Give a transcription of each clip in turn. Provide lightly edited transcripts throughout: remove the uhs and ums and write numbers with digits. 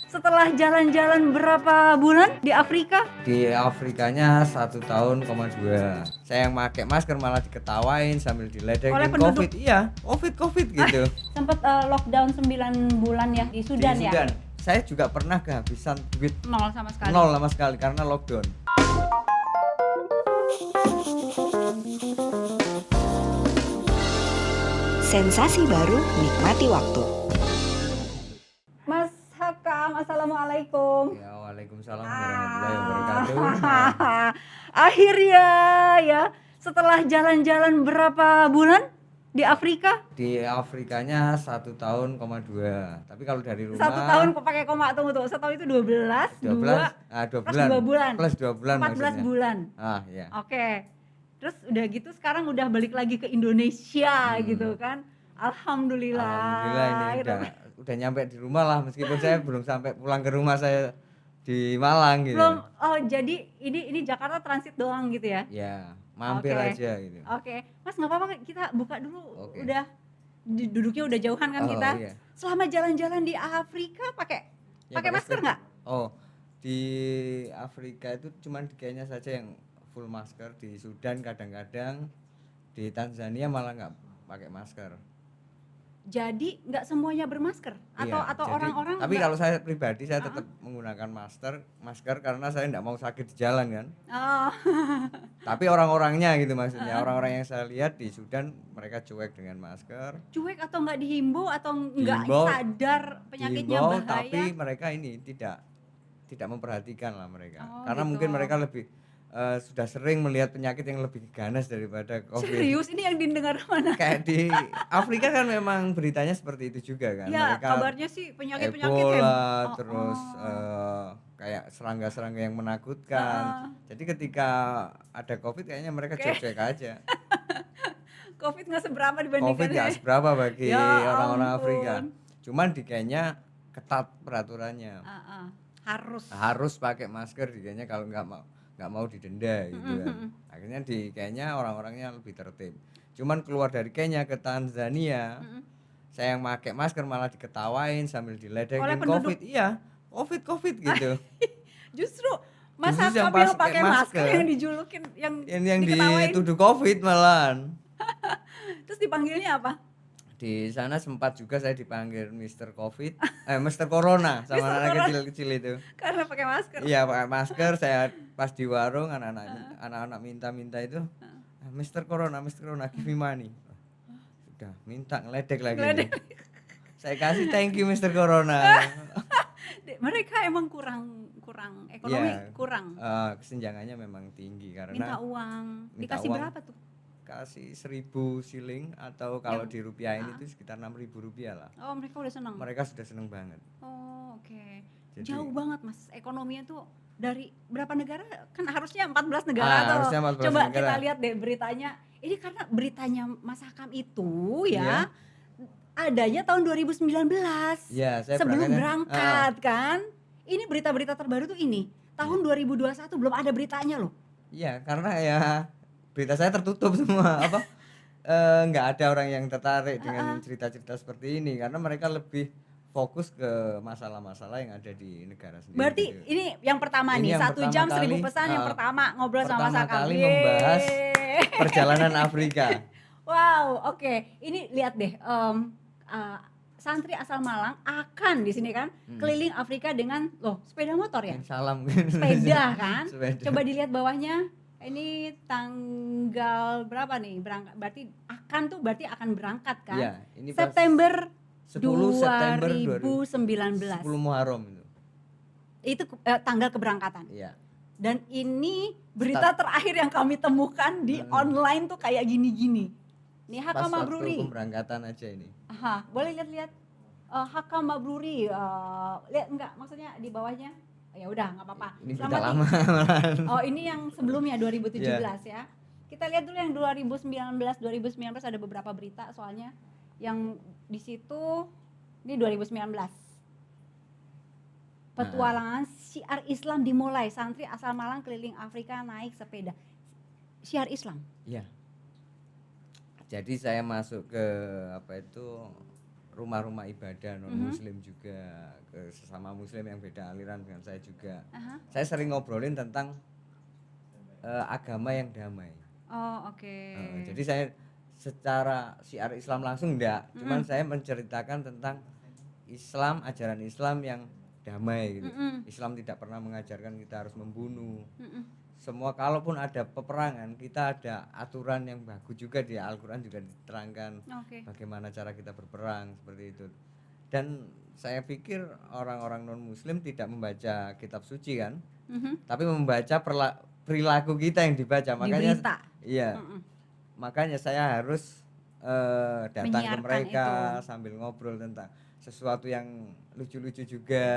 Setelah jalan-jalan berapa bulan di Afrika? Di Afrikanya 1,2 tahun. Saya yang pakai masker malah diketawain sambil Oleh diledekin penduduk. COVID. Iya, COVID gitu. Sempat lockdown 9 bulan ya di Sudan Di ya? Sudan. Saya juga pernah kehabisan duit Nol sama sekali. nol sama sekali karena lockdown. Sensasi baru, nikmati waktu. Mas Hakam, Assalamualaikum. Ya, waalaikumsalam warahmatullahi wabarakatuh. Akhirnya ya, setelah jalan-jalan berapa bulan di Afrika? Di Afrikanya 1,2 tahun. Tapi kalau dari rumah 1 tahun kok pakai koma, tunggu. 1 tahun itu 12, 12 2 bulan. 2 bulan. Plus 2 bulan 14 maksudnya. bulan. Ah, iya. Oke. Terus udah gitu sekarang udah balik lagi ke Indonesia gitu kan. Alhamdulillah. Alhamdulillah ini udah nyampe di rumah lah, meskipun saya belum sampai pulang ke rumah saya di Malang gitu. Belum. Oh, jadi ini Jakarta transit doang gitu ya? Ya, mampir Oke. aja gitu. Oke. Mas nggak apa-apa, kita buka dulu. Oke. Udah duduknya udah jauhan kan Oh, kita. iya. Selama jalan-jalan di Afrika pakai Ya, pakai masker nggak? Oh, di Afrika itu cuman di Kenya saja yang full masker. Di Sudan kadang-kadang, di Tanzania malah nggak pakai masker. Jadi nggak semuanya bermasker atau Iya, jadi- orang-orang tapi nggak- kalau saya pribadi saya tetap menggunakan masker karena saya nggak mau sakit di jalan kan. Oh. Tapi orang-orangnya gitu maksudnya, orang-orang yang saya lihat di Sudan mereka cuek dengan masker. Cuek atau nggak dihimbau atau nggak Dihimbau, sadar penyakitnya dihimbau, bahaya? tapi mereka ini tidak memperhatikan lah mereka. Oh, Karena gitu. mungkin mereka lebih sudah sering melihat penyakit yang lebih ganas daripada COVID. Serius, ini yang didengar mana? Kayak di Afrika kan memang beritanya seperti itu juga kan. Ya, Mereka kabarnya sih penyakit-penyakit Ebola, Oh, terus oh. kayak serangga-serangga yang menakutkan. Jadi ketika ada COVID kayaknya mereka cuek-cuek aja. COVID nggak seberapa dibandingkan COVID nggak seberapa bagi Ya orang-orang ampun. Afrika. Cuman di Kenya ketat peraturannya. Harus. Harus pakai masker di Kenya, kalau nggak mau didenda gitu kan. Akhirnya di Kenya orang-orangnya lebih tertib. Cuman keluar dari Kenya ke Tanzania, saya yang pakai masker malah diketawain sambil Oleh diledekin penduduk. COVID. Iya, COVID gitu. Justru Mas Justru yang Hakam yang pakai pakai masker masker, yang dijulukin, yang yang diketawain. dituduh COVID malahan. Terus dipanggilnya apa? Di sana sempat juga saya dipanggil Mr. COVID, Mr. Corona sama Mr. anak Corona. kecil itu. Karena pakai masker. Iya, pakai masker. Saya pas di warung anak-anak minta itu, Mr. Corona, give me money. Sudah minta ngeledek lagi. Ngeledek. Saya kasih thank you Mr. Corona. Mereka emang kurang ekonomi, Iya, kurang. Kesenjangannya memang tinggi Minta karena uang. minta Dikasih uang. berapa tuh? kasih 1.000 shilling atau kalau dirupiahin itu sekitar 6.000 rupiah lah. Oh, mereka udah seneng. Mereka sudah seneng banget. Oh, oke. Jadi- Jauh banget, Mas. Ekonominya tuh dari berapa negara? Kan harusnya 14 negara tuh. Harusnya 14 Coba negara. kita lihat deh beritanya. Ini karena beritanya Mas Hakam itu Iya. ya adanya tahun 2019. Iya, saya Sebelum berangkatnya- berangkat kan. Ini berita-berita terbaru tuh ini. Tahun 2021 belum ada beritanya loh. Iya, karena ya berita saya tertutup semua nggak ada orang yang tertarik dengan cerita-cerita seperti ini karena mereka lebih fokus ke masalah-masalah yang ada di negara sendiri. Berarti gitu. ini yang pertama Ini nih, yang 1 jam pertama 1000 kali, pesan yang pertama ngobrol sama Mas pertama Hakam. kali membahas Yeay. perjalanan Afrika. Wow, oke. Ini lihat deh, santri asal Malang akan di sini kan keliling Afrika dengan sepeda motor ya, Salam. sepeda kan. Sepeda. Coba dilihat bawahnya. Ini tanggal berapa nih? Berarti akan berangkat kan? Iya, ini pas September 10 September 2019. 10 Muharram itu. Itu tanggal keberangkatan. Iya. Dan ini berita terakhir yang kami temukan di online tuh kayak gini-gini. Nih Pas Hakam waktu Mabruri. pemberangkatan aja ini. Aha, boleh lihat-lihat Hakam Mabruri. Lihat enggak? Maksudnya di bawahnya? Ya udah, nggak apa-apa. Ini Selamat berita lama malahan. Oh, ini yang sebelumnya 2017 ya. Kita lihat dulu yang 2019. 2019 ada beberapa berita soalnya yang di situ. Ini 2019. Petualangan syiar Islam dimulai, santri asal Malang keliling Afrika naik sepeda. Syiar Islam. Iya. Jadi saya masuk ke rumah-rumah ibadah non muslim juga, ke sesama muslim yang beda aliran dengan saya juga. Saya sering ngobrolin tentang agama yang damai. Oh, oke. Jadi saya secara syiar Islam langsung enggak, cuman saya menceritakan tentang Islam, ajaran Islam yang damai gitu. Islam tidak pernah mengajarkan kita harus membunuh. Semua kalaupun ada peperangan, kita ada aturan yang bagus juga di Al-Qur'an juga diterangkan bagaimana cara kita berperang seperti itu. Dan saya pikir orang-orang non muslim tidak membaca kitab suci kan, tapi membaca perilaku kita yang dibaca. Makanya iya. Makanya saya harus datang ke mereka sambil ngobrol tentang sesuatu yang lucu-lucu juga,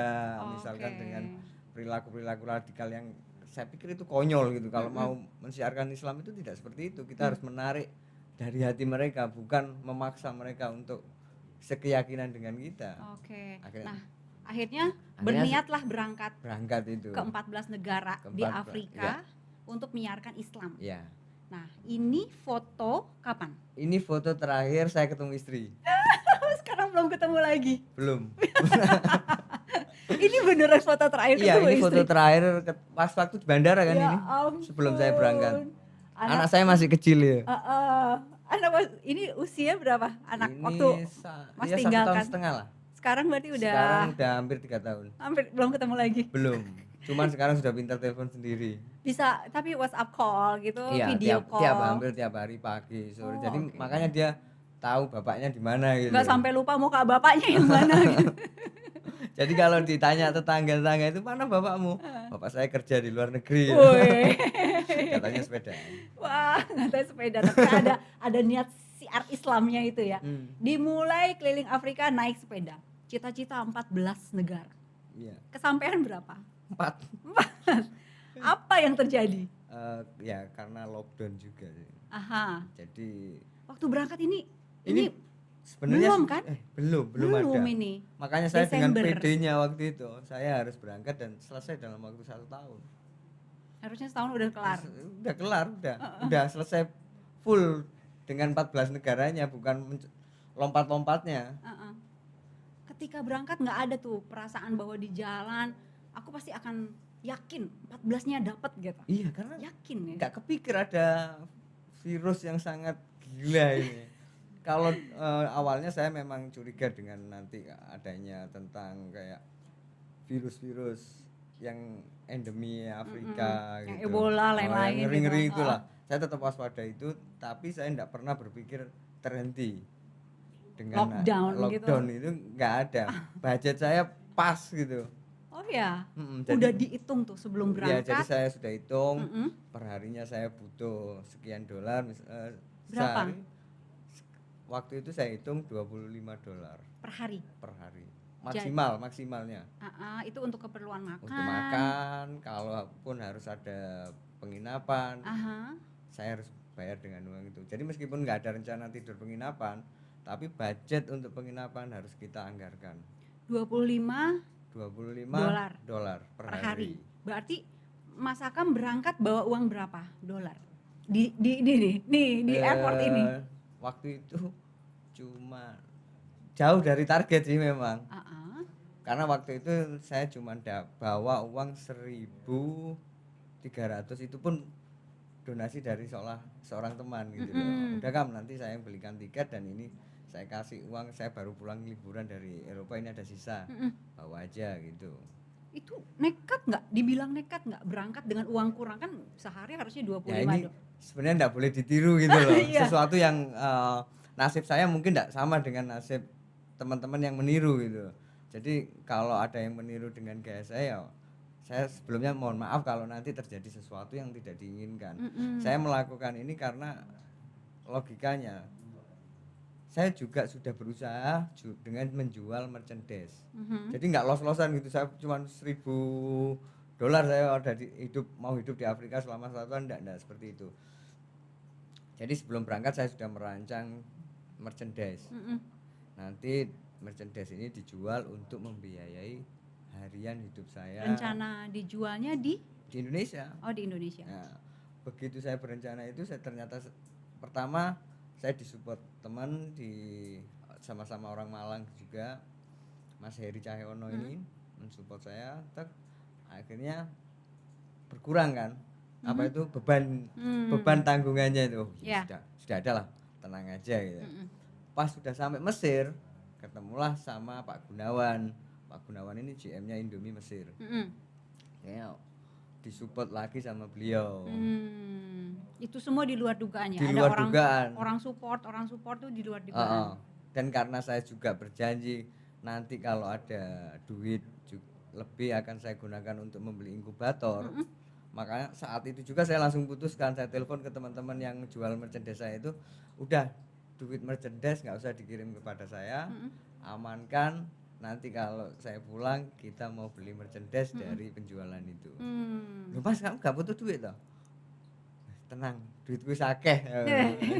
misalkan dengan perilaku-perilaku radikal yang saya pikir itu konyol gitu. Kalau mau mensiarkan Islam itu tidak seperti itu. Kita harus menarik dari hati mereka, bukan memaksa mereka untuk sekeyakinan dengan kita. Akhirnya berniatlah berangkat itu ke 14 negara di Afrika untuk menyiarkan Islam. Ya. Nah, ini foto kapan? Ini foto terakhir saya ketemu istri. Sekarang belum ketemu lagi. Belum. Ini beneran foto terakhir ketemu istri? Iya, ini foto terakhir pas waktu di bandara kan ini. Sebelum saya berangkat. Anak saya masih kecil ya. Ini usia berapa? Anak ini waktu Mas tinggalkan? 1,5 tahun lah. Sekarang berarti udah? Sekarang udah hampir 3 tahun. Belum ketemu lagi? Belum. Cuman sekarang sudah pintar telepon sendiri. Bisa, tapi WhatsApp call gitu, video call. Hampir tiap hari pagi, sore. Jadi makanya dia tahu bapaknya di mana gitu. Nggak sampai lupa muka bapaknya yang mana gitu. Jadi kalau ditanya tetangga-tetangga itu mana bapakmu? Bapak saya kerja di luar negeri. Katanya sepeda. Wah, katanya sepeda. Tapi ada niat siar Islamnya itu ya. Dimulai keliling Afrika naik sepeda. Cita-cita 14 negara. Iya. Kesampaian berapa? 4. Apa yang terjadi? Ya karena lockdown juga sih. Jadi waktu berangkat ini sebenarnya belum kan? Belum ada. Ini. Makanya saya Desember. Dengan PD-nya waktu itu saya harus berangkat dan selesai dalam waktu 1 tahun. Harusnya setahun udah kelar. Udah kelar, udah selesai full dengan 14 negaranya, bukan lompat-lompatnya. Ketika berangkat nggak ada tuh perasaan bahwa di jalan aku pasti akan yakin 14-nya dapat gitu. Iya, karena yakin ya. Nggak kepikir ada virus yang sangat gila ini. Kalau awalnya saya memang curiga dengan nanti adanya tentang kayak virus-virus yang endemi Afrika gitu. Yang Ebola lain-lain ngeri-ngeri gitu. Itulah. Saya tetap waspada itu, tapi saya tidak pernah berpikir terhenti dengan lockdown gitu. Itu nggak ada. Budget saya pas gitu. Oh ya, udah dihitung tuh sebelum berangkat. Ya, jadi saya sudah hitung perharinya saya butuh sekian dolar. Berapa? Sehari, waktu itu saya hitung $25 per hari. Maksimalnya. Itu untuk keperluan makan. Untuk makan, kalaupun harus ada penginapan, saya harus bayar dengan uang itu. Jadi meskipun nggak ada rencana tidur penginapan, tapi budget untuk penginapan harus kita anggarkan. 25 dolar per hari. Berarti Mas Akam berangkat bawa uang berapa dolar? Di airport ini. Waktu itu cuma jauh dari target sih memang. Karena waktu itu saya cuma bawa uang 1.300, itu pun donasi dari seorang teman gitu loh. Udah Kam, nanti saya belikan tiket dan ini saya kasih uang, saya baru pulang liburan dari Eropa, ini ada sisa, bawa aja gitu. Itu nekat nggak? Dibilang nekat nggak berangkat dengan uang kurang, kan sehari harusnya 25 ya ini sebenarnya nggak boleh ditiru gitu loh. Sesuatu yang nasib saya mungkin nggak sama dengan nasib teman-teman yang meniru gitu. Jadi kalau ada yang meniru dengan gaya saya sebelumnya mohon maaf kalau nanti terjadi sesuatu yang tidak diinginkan. Saya melakukan ini karena logikanya saya juga sudah berusaha dengan menjual merchandise. Jadi nggak los-losan gitu. Saya cuma $1.000 saya udah mau hidup di Afrika selama 1 tahun, enggak seperti itu. Jadi sebelum berangkat saya sudah merancang merchandise. Nanti merchandise ini dijual untuk membiayai harian hidup saya. Rencana dijualnya di Indonesia. Oh, di Indonesia. Nah, begitu saya berencana itu, saya ternyata pertama saya disupport teman di sama-sama orang Malang juga, Mas Heri Cahyono ini mensupport saya, akhirnya berkurang kan apa itu beban tanggungannya itu. Yeah. Sudah ada lah, tenang aja gitu. Pas sudah sampai Mesir ketemulah sama Pak Gunawan. Pak Gunawan ini GM-nya Indomie Mesir. Ya, disupport lagi sama beliau. Itu semua di luar dugaan ya. Di Ada luar orang dugaan. orang support tuh di luar dugaan. Dan karena saya juga berjanji nanti kalau ada duit lebih akan saya gunakan untuk membeli inkubator. Makanya saat itu juga saya langsung putuskan, saya telepon ke teman-teman yang jual merchandise saya itu, udah duit merchandise nggak usah dikirim kepada saya, amankan nanti kalau saya pulang kita mau beli merchandise dari penjualan itu. Loh Mas, kamu nggak butuh duit toh? Tenang, duitku sakeh.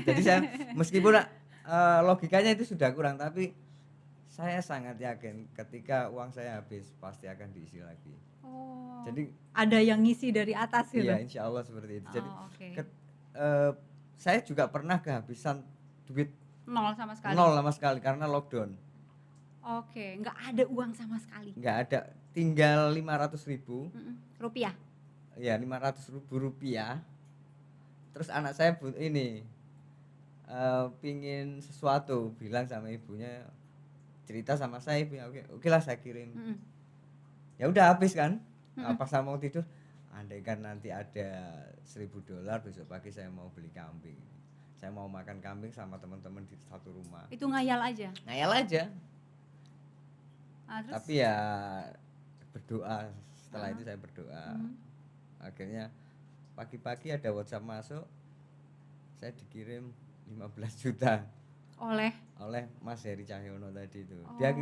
Jadi saya meskipun logikanya itu sudah kurang, tapi saya sangat yakin ketika uang saya habis pasti akan diisi lagi. Jadi ada yang ngisi dari atas gitu. Iya, insya Allah seperti itu. Jadi okay. Saya juga pernah kehabisan duit nol sama sekali karena lockdown. Oke, nggak ada uang sama sekali. Nggak ada, tinggal 500.000 rupiah. Iya, 500.000 rupiah. Terus anak saya pingin sesuatu, bilang sama ibunya, cerita sama saya, ibunya oke lah saya kirim. Ya udah habis kan. Pas saya mau tidur, andaikan nanti ada $1.000 besok pagi saya mau beli kambing, saya mau makan kambing sama teman-teman di satu rumah. Itu ngayal aja. Terus? Tapi ya berdoa, setelah itu saya berdoa. Akhirnya pagi-pagi ada WhatsApp masuk, saya dikirim 15 juta oleh Mas Heri Cahyono tadi itu. Dia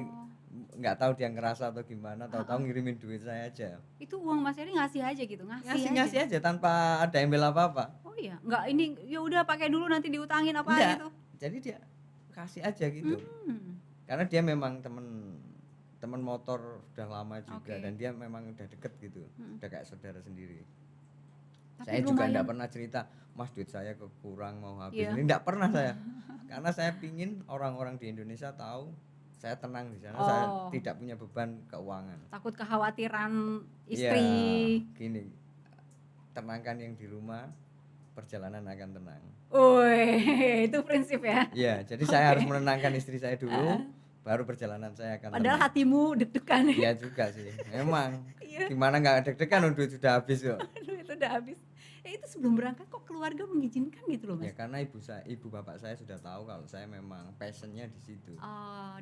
nggak tahu dia ngerasa atau gimana, tahu-tahu ngirimin duit saya aja. Itu uang Mas Heri ngasih aja gitu, ngasih aja tanpa ada embel apa-apa. Oh iya, nggak ini ya udah pakai dulu nanti diutangin apa gitu. Jadi dia kasih aja gitu. Karena dia memang teman motor udah lama juga, dan dia memang udah deket gitu, udah kayak saudara sendiri. Tapi saya juga enggak pernah cerita, Mas duit saya kekurang mau habis. Ini enggak pernah saya. Karena saya pingin orang-orang di Indonesia tahu saya tenang di sana, saya tidak punya beban keuangan. Takut kekhawatiran istri. Ya, gini, tenangkan yang di rumah, perjalanan akan tenang. Itu prinsip ya. Iya, jadi saya harus menenangkan istri saya dulu, baru perjalanan saya akan padahal tenang. Hatimu deg-degan. Iya juga sih, memang. Gimana nggak deg-degan, duit sudah habis kok. Duit sudah habis. Itu sebelum berangkat kok keluarga mengizinkan gitu loh Mas? Ya karena ibu bapak saya sudah tahu kalau saya memang passionnya di situ.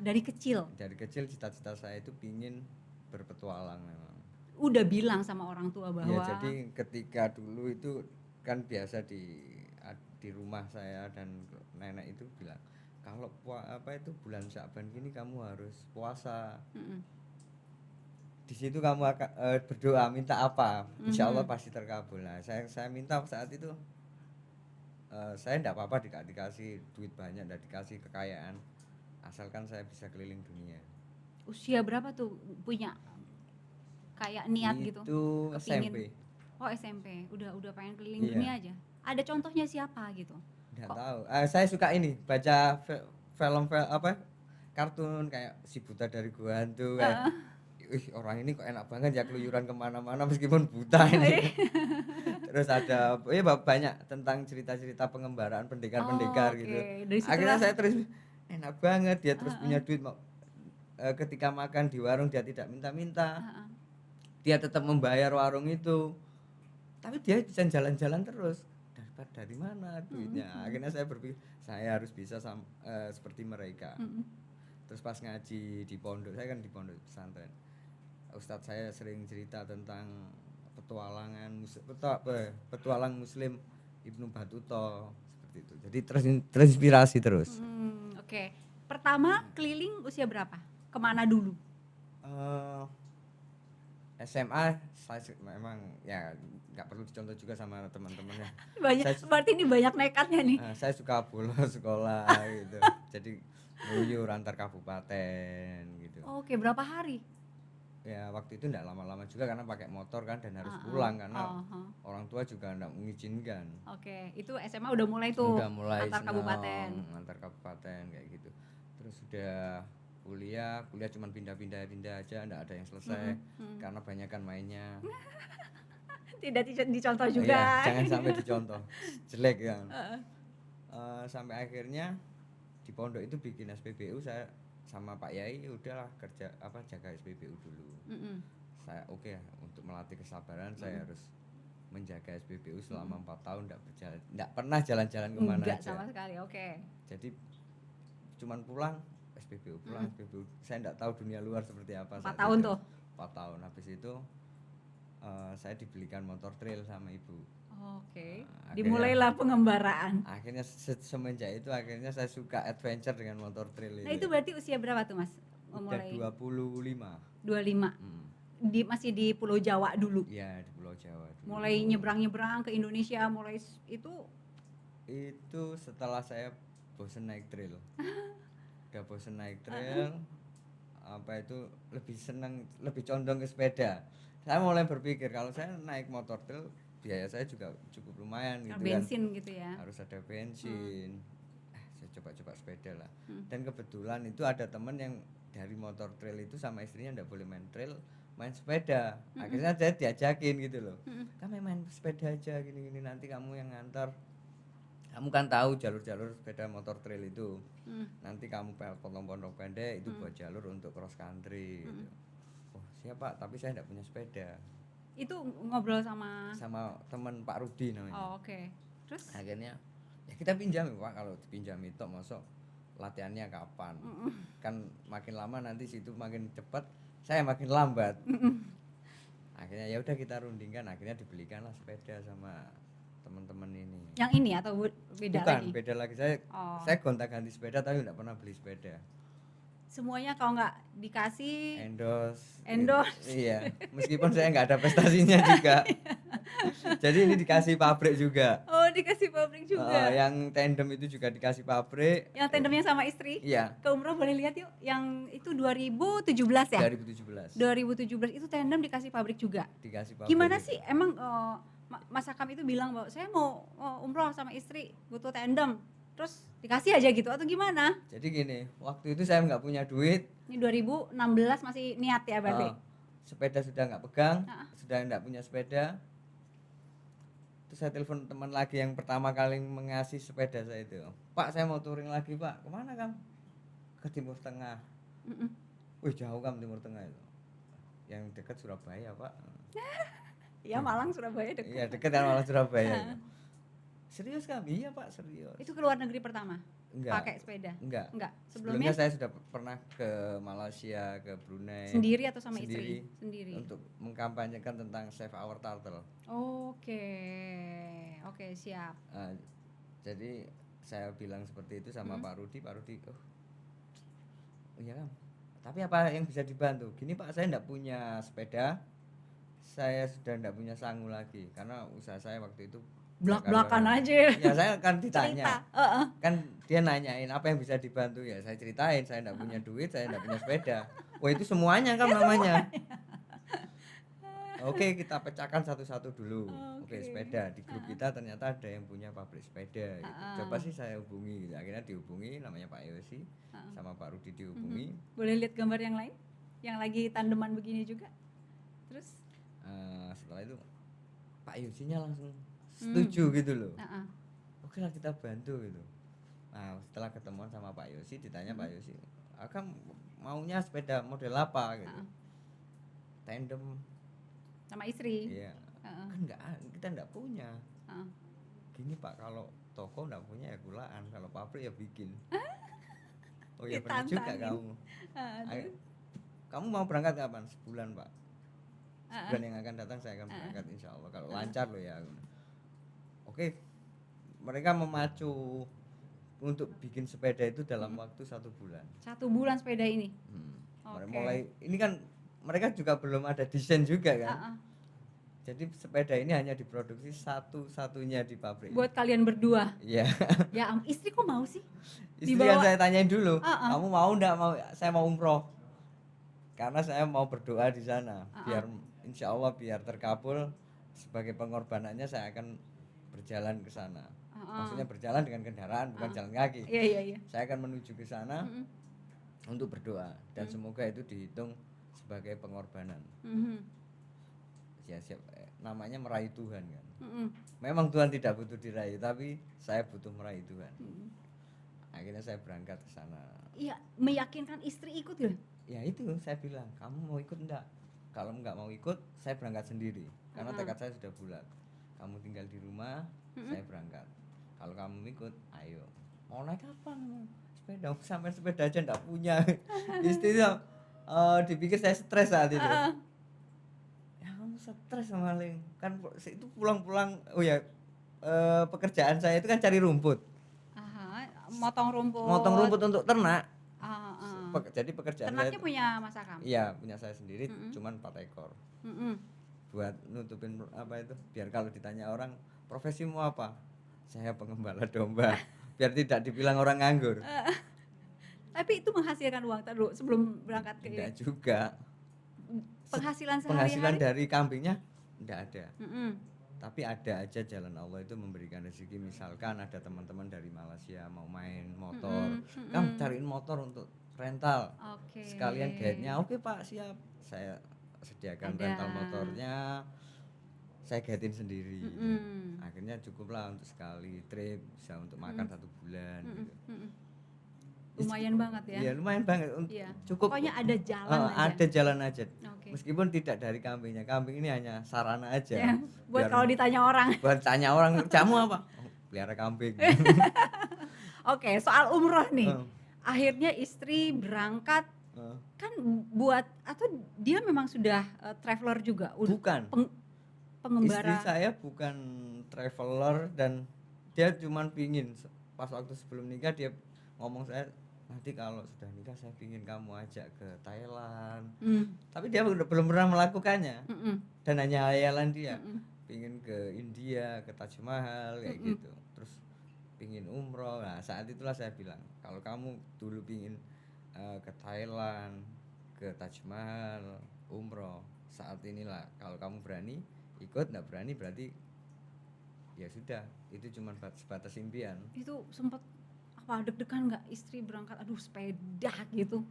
Dari kecil? Dari kecil cita-cita saya itu pingin berpetualang memang. Udah bilang sama orang tua bahwa? Ya jadi ketika dulu itu kan biasa di rumah saya dan nenek itu bilang, kalau bulan Sya'ban gini kamu harus puasa. Di situ kamu akan berdoa minta apa, insya Allah pasti terkabul. Nah, saya minta saat itu saya enggak apa-apa dikasih duit banyak, enggak dikasih kekayaan, asalkan saya bisa keliling dunia. Usia berapa tuh punya kayak niat gitu? Itu SMP. SMP, udah pengen keliling dunia aja. Ada contohnya siapa gitu? Enggak tahu. Saya suka baca film kartun kayak Si Buta dari Gua Hantu kayak. Orang ini kok enak banget ya keluyuran kemana-mana meskipun buta ini. Terus ada banyak tentang cerita-cerita pengembaraan pendekar-pendekar gitu. Akhirnya saya terus enak banget, dia terus punya duit, ketika makan di warung dia tidak minta-minta. Dia tetap membayar warung itu. Tapi dia bisa jalan-jalan terus. Dari mana duitnya? Akhirnya saya berpikir saya harus bisa seperti mereka. Terus pas ngaji di pondok, saya kan di pondok pesantren. Ustadz saya sering cerita tentang petualang Muslim Ibnu Battuta seperti itu. Jadi terinspirasi terus. Oke. Pertama keliling usia berapa? Kemana dulu? SMA saya memang ya nggak perlu dicontoh juga sama teman-temannya. Berarti ini banyak nekatnya nih. Saya suka bolos sekolah gitu. Jadi meluyur antar kabupaten gitu. Oke, berapa hari? Ya waktu itu enggak lama-lama juga karena pakai motor kan dan harus pulang karena orang tua juga enggak mengizinkan. Oke, itu SMA udah mulai tuh. Udah mulai antar kabupaten kayak gitu. terus sudah kuliah cuman pindah aja, enggak ada yang selesai karena banyak kan mainnya. Tidak dicontoh Oh juga. iya, jangan sampai dicontoh, jelek kan. Sampai akhirnya di pondok itu bikin SPBU, saya sama Pak Yai udahlah kerja jaga SPBU dulu. Saya oke ya, untuk melatih kesabaran saya harus menjaga SPBU selama 4 tahun enggak pernah jalan-jalan kemana Enggak aja. sama sekali, oke. Jadi cuman pulang SPBU. Saya enggak tahu dunia luar seperti apa. 4 tahun tuh. 4 tahun. Habis itu saya dibelikan motor trail sama ibu. Oke. Akhirnya- Dimulailah pengembaraan. Akhirnya semenjak itu akhirnya saya suka adventure dengan motor trail Nah, itu berarti usia berapa tuh, Mas? udah 25. 25. Masih di Pulau Jawa dulu. Iya, di Pulau Jawa dulu. Mulai nyebrang-nyebrang ke Indonesia, itu setelah saya bosen naik trail. Udah bosen naik trail, lebih condong ke sepeda. Saya mulai berpikir kalau saya naik motor trail biaya saya juga cukup lumayan gitu bensin kan. Gitu ya. Harus ada bensin. Saya coba sepeda lah. Dan kebetulan itu ada temen yang dari motor trail itu sama istrinya enggak boleh main trail, main sepeda. Akhirnya saya diajakin gitu loh. Kamu main sepeda aja gini-gini, nanti kamu yang ngantar. Kamu kan tahu jalur-jalur sepeda motor trail itu. Nanti kamu potong-potong pendek itu buat jalur untuk cross country gitu. Oh, siap Pak, tapi saya enggak punya sepeda. Itu ngobrol sama teman Pak Rudi namanya. Oh, oke. Terus akhirnya ya kita pinjam Pak, kalau dipinjam itu masuk latihannya kapan. Kan makin lama nanti situ makin cepat, saya makin lambat. Akhirnya ya udah kita rundingkan, akhirnya dibelikanlah sepeda sama teman-teman ini. Yang ini atau beda Bukan, lagi? beda lagi. Saya gonta-ganti sepeda tapi enggak pernah beli sepeda. Semuanya kalau nggak dikasih Endorse. Iya. Meskipun saya nggak ada prestasinya juga. Jadi ini dikasih pabrik juga. Oh, dikasih pabrik juga. Yang tandem itu juga dikasih pabrik. Yang tandemnya sama istri? Iya. Ke umroh boleh lihat yuk. Yang itu 2017 ya? 2017 itu tandem dikasih pabrik juga. Dikasih pabrik. Gimana sih? Emang Mas Hakam itu bilang bahwa saya mau umroh sama istri, butuh tandem. Terus dikasih aja gitu atau gimana? Jadi gini, waktu itu saya nggak punya duit. Ini 2016 masih niat ya berarti? Sepeda sudah nggak pegang, sudah nggak punya sepeda. Terus saya telepon teman lagi yang pertama kali mengasih sepeda saya itu. Pak, saya mau touring lagi Pak. Kemana Kang? Ke Timur Tengah. Wih, jauh Kang Timur Tengah itu. Yang dekat Surabaya Pak. Iya, Malang Surabaya dekat. Iya, dekat kan Malang Surabaya. Serius Kang? Iya Pak, serius. Itu ke luar negeri pertama? Enggak. Pakai sepeda? Enggak. Sebelumnya saya sudah pernah ke Malaysia, ke Brunei. Sendiri atau sama istri? Sendiri. Untuk mengkampanyekan tentang Save Our Turtle. Oke, siap. Jadi saya bilang seperti itu sama Pak Rudi. Pak Rudi, oh iya Kang. Tapi apa yang bisa dibantu? Gini Pak, saya enggak punya sepeda. Saya sudah enggak punya sangu lagi karena usaha saya waktu itu belak-belakan aja. Ya saya kan ditanya. Cerita. Kan dia nanyain apa yang bisa dibantu, ya saya ceritain saya enggak punya duit, saya enggak punya sepeda. Wah, itu semuanya kan namanya. Oke, kita pecahkan satu-satu dulu. Oke, sepeda. Di grup kita ternyata ada yang punya pabrik sepeda gitu. Coba sih saya hubungi gitu. Akhirnya dihubungi, namanya Pak Yosi sama Pak Rudi dihubungi. Boleh lihat gambar yang lain? Yang lagi tandeman begini juga? Terus? Setelah itu Pak Yosinya langsung setuju gitu loh. Oke lah, kita bantu gitu. Nah, setelah ketemuan sama Pak Yosi, ditanya Pak Yosi, Akang maunya sepeda model apa gitu. Tandem sama istri. Iya. Kan kita enggak punya. Gini Pak, kalau toko enggak punya ya gulaan, kalau pabrik ya bikin. Oh ya benar juga kamu. Kamu mau berangkat kapan? Sebulan Pak. Sebulan yang akan datang saya akan berangkat insya Allah kalau lancar loh ya. Oke, mereka memacu untuk bikin sepeda itu dalam waktu 1 bulan. 1 bulan sepeda ini. Mulai ini kan mereka juga belum ada desain juga kan. Jadi sepeda ini hanya diproduksi satu-satunya di pabrik. Buat kalian berdua. Iya. Ya, istri kok mau sih? Istri yang saya tanyain dulu, kamu mau enggak? Saya mau umroh. Karena saya mau berdoa di sana, biar insya Allah biar terkabul. Sebagai pengorbanannya saya akan berjalan ke sana. Maksudnya berjalan dengan kendaraan, bukan jalan kaki. Iya. Saya akan menuju ke sana. untuk berdoa dan semoga itu dihitung sebagai pengorbanan. Ya namanya meraih Tuhan kan. Memang Tuhan tidak butuh diraih, tapi saya butuh meraih Tuhan. Akhirnya saya berangkat ke sana. Iya, meyakinkan istri ikut ya? Ya itu saya bilang, kamu mau ikut enggak? Kalau enggak mau ikut, saya berangkat sendiri. Karena tekad saya sudah bulat. Kamu tinggal di rumah, saya berangkat. Kalau kamu ikut, ayo. Mau naik kapan? Sepeda, sampai sepeda aja enggak punya. Istrinya dipikir saya stres saat itu. Ya kamu stres maling. Kan itu pulang-pulang, oh ya pekerjaan saya itu kan cari rumput. Motong rumput. Motong rumput untuk ternak. Jadi pekerjaan Ternaknya saya punya Mas Akam? Iya, punya saya sendiri, cuman 4 ekor. Buat nutupin apa itu, biar kalau ditanya orang profesimu apa, saya pengembala domba. Biar tidak dibilang orang nganggur. Tapi itu menghasilkan uang dulu sebelum berangkat ke Enggak juga. penghasilan Penghasilan sehari-hari? dari kambingnya enggak ada. Tapi ada aja jalan Allah itu memberikan rezeki. Misalkan ada teman-teman dari Malaysia mau main motor, kamu cariin motor untuk rental. Sekalian guide-nya, oke Pak, siap. Saya sediakan rental motornya, saya guide-in sendiri. Akhirnya cukuplah untuk sekali trip, bisa untuk makan 1 bulan gitu. Lumayan banget ya? Iya lumayan banget, cukup. Pokoknya ada jalan aja. Ada jalan aja. Meskipun tidak dari kambingnya, kambing ini hanya sarana aja. Ya, buat kalau ditanya orang. Buat tanya orang, jamu apa? Oh, pelihara kambing. Oke, soal umroh nih. Akhirnya istri berangkat, kan buat, atau dia memang sudah traveler juga? Bukan. Pengembara. Istri saya bukan traveler dan dia cuman pingin, pas waktu sebelum nikah dia ngomong saya, nanti kalau sudah nikah saya pingin kamu ajak ke Thailand. Tapi dia belum pernah melakukannya. Dan hanya hayalan dia. Pingin ke India, ke Taj Mahal kayak gitu. Terus pingin umroh. Nah, saat itulah saya bilang, kalau kamu dulu pingin ke Thailand, ke Taj Mahal, umroh, saat inilah kalau kamu berani ikut, enggak berani berarti ya sudah, itu cuma sebatas impian. Itu sempat apa deg-degan nggak istri berangkat, aduh sepeda gitu?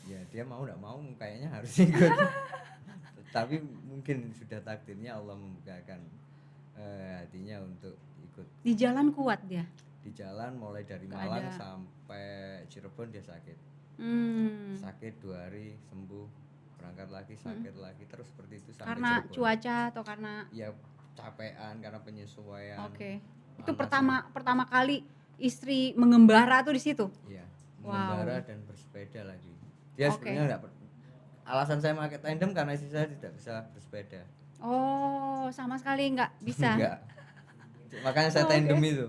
Ya dia mau nggak mau kayaknya harus ikut. Tapi mungkin sudah takdirnya Allah membukakan hatinya untuk ikut. Di jalan kuat dia? Di jalan mulai dari Malang sampai Cirebon dia sakit. Sakit 2 hari sembuh, berangkat lagi sakit lagi, terus seperti itu sampai karena Cirebon. Cuaca atau karena? Ya capean, karena penyesuaian. Itu pertama kali istri mengembara tuh di situ? Iya, mengembara dan bersepeda lagi. Dia sebenarnya enggak, alasan saya pakai tandem karena istri saya tidak bisa bersepeda. Oh, sama sekali enggak bisa? Enggak. Makanya saya tandem itu.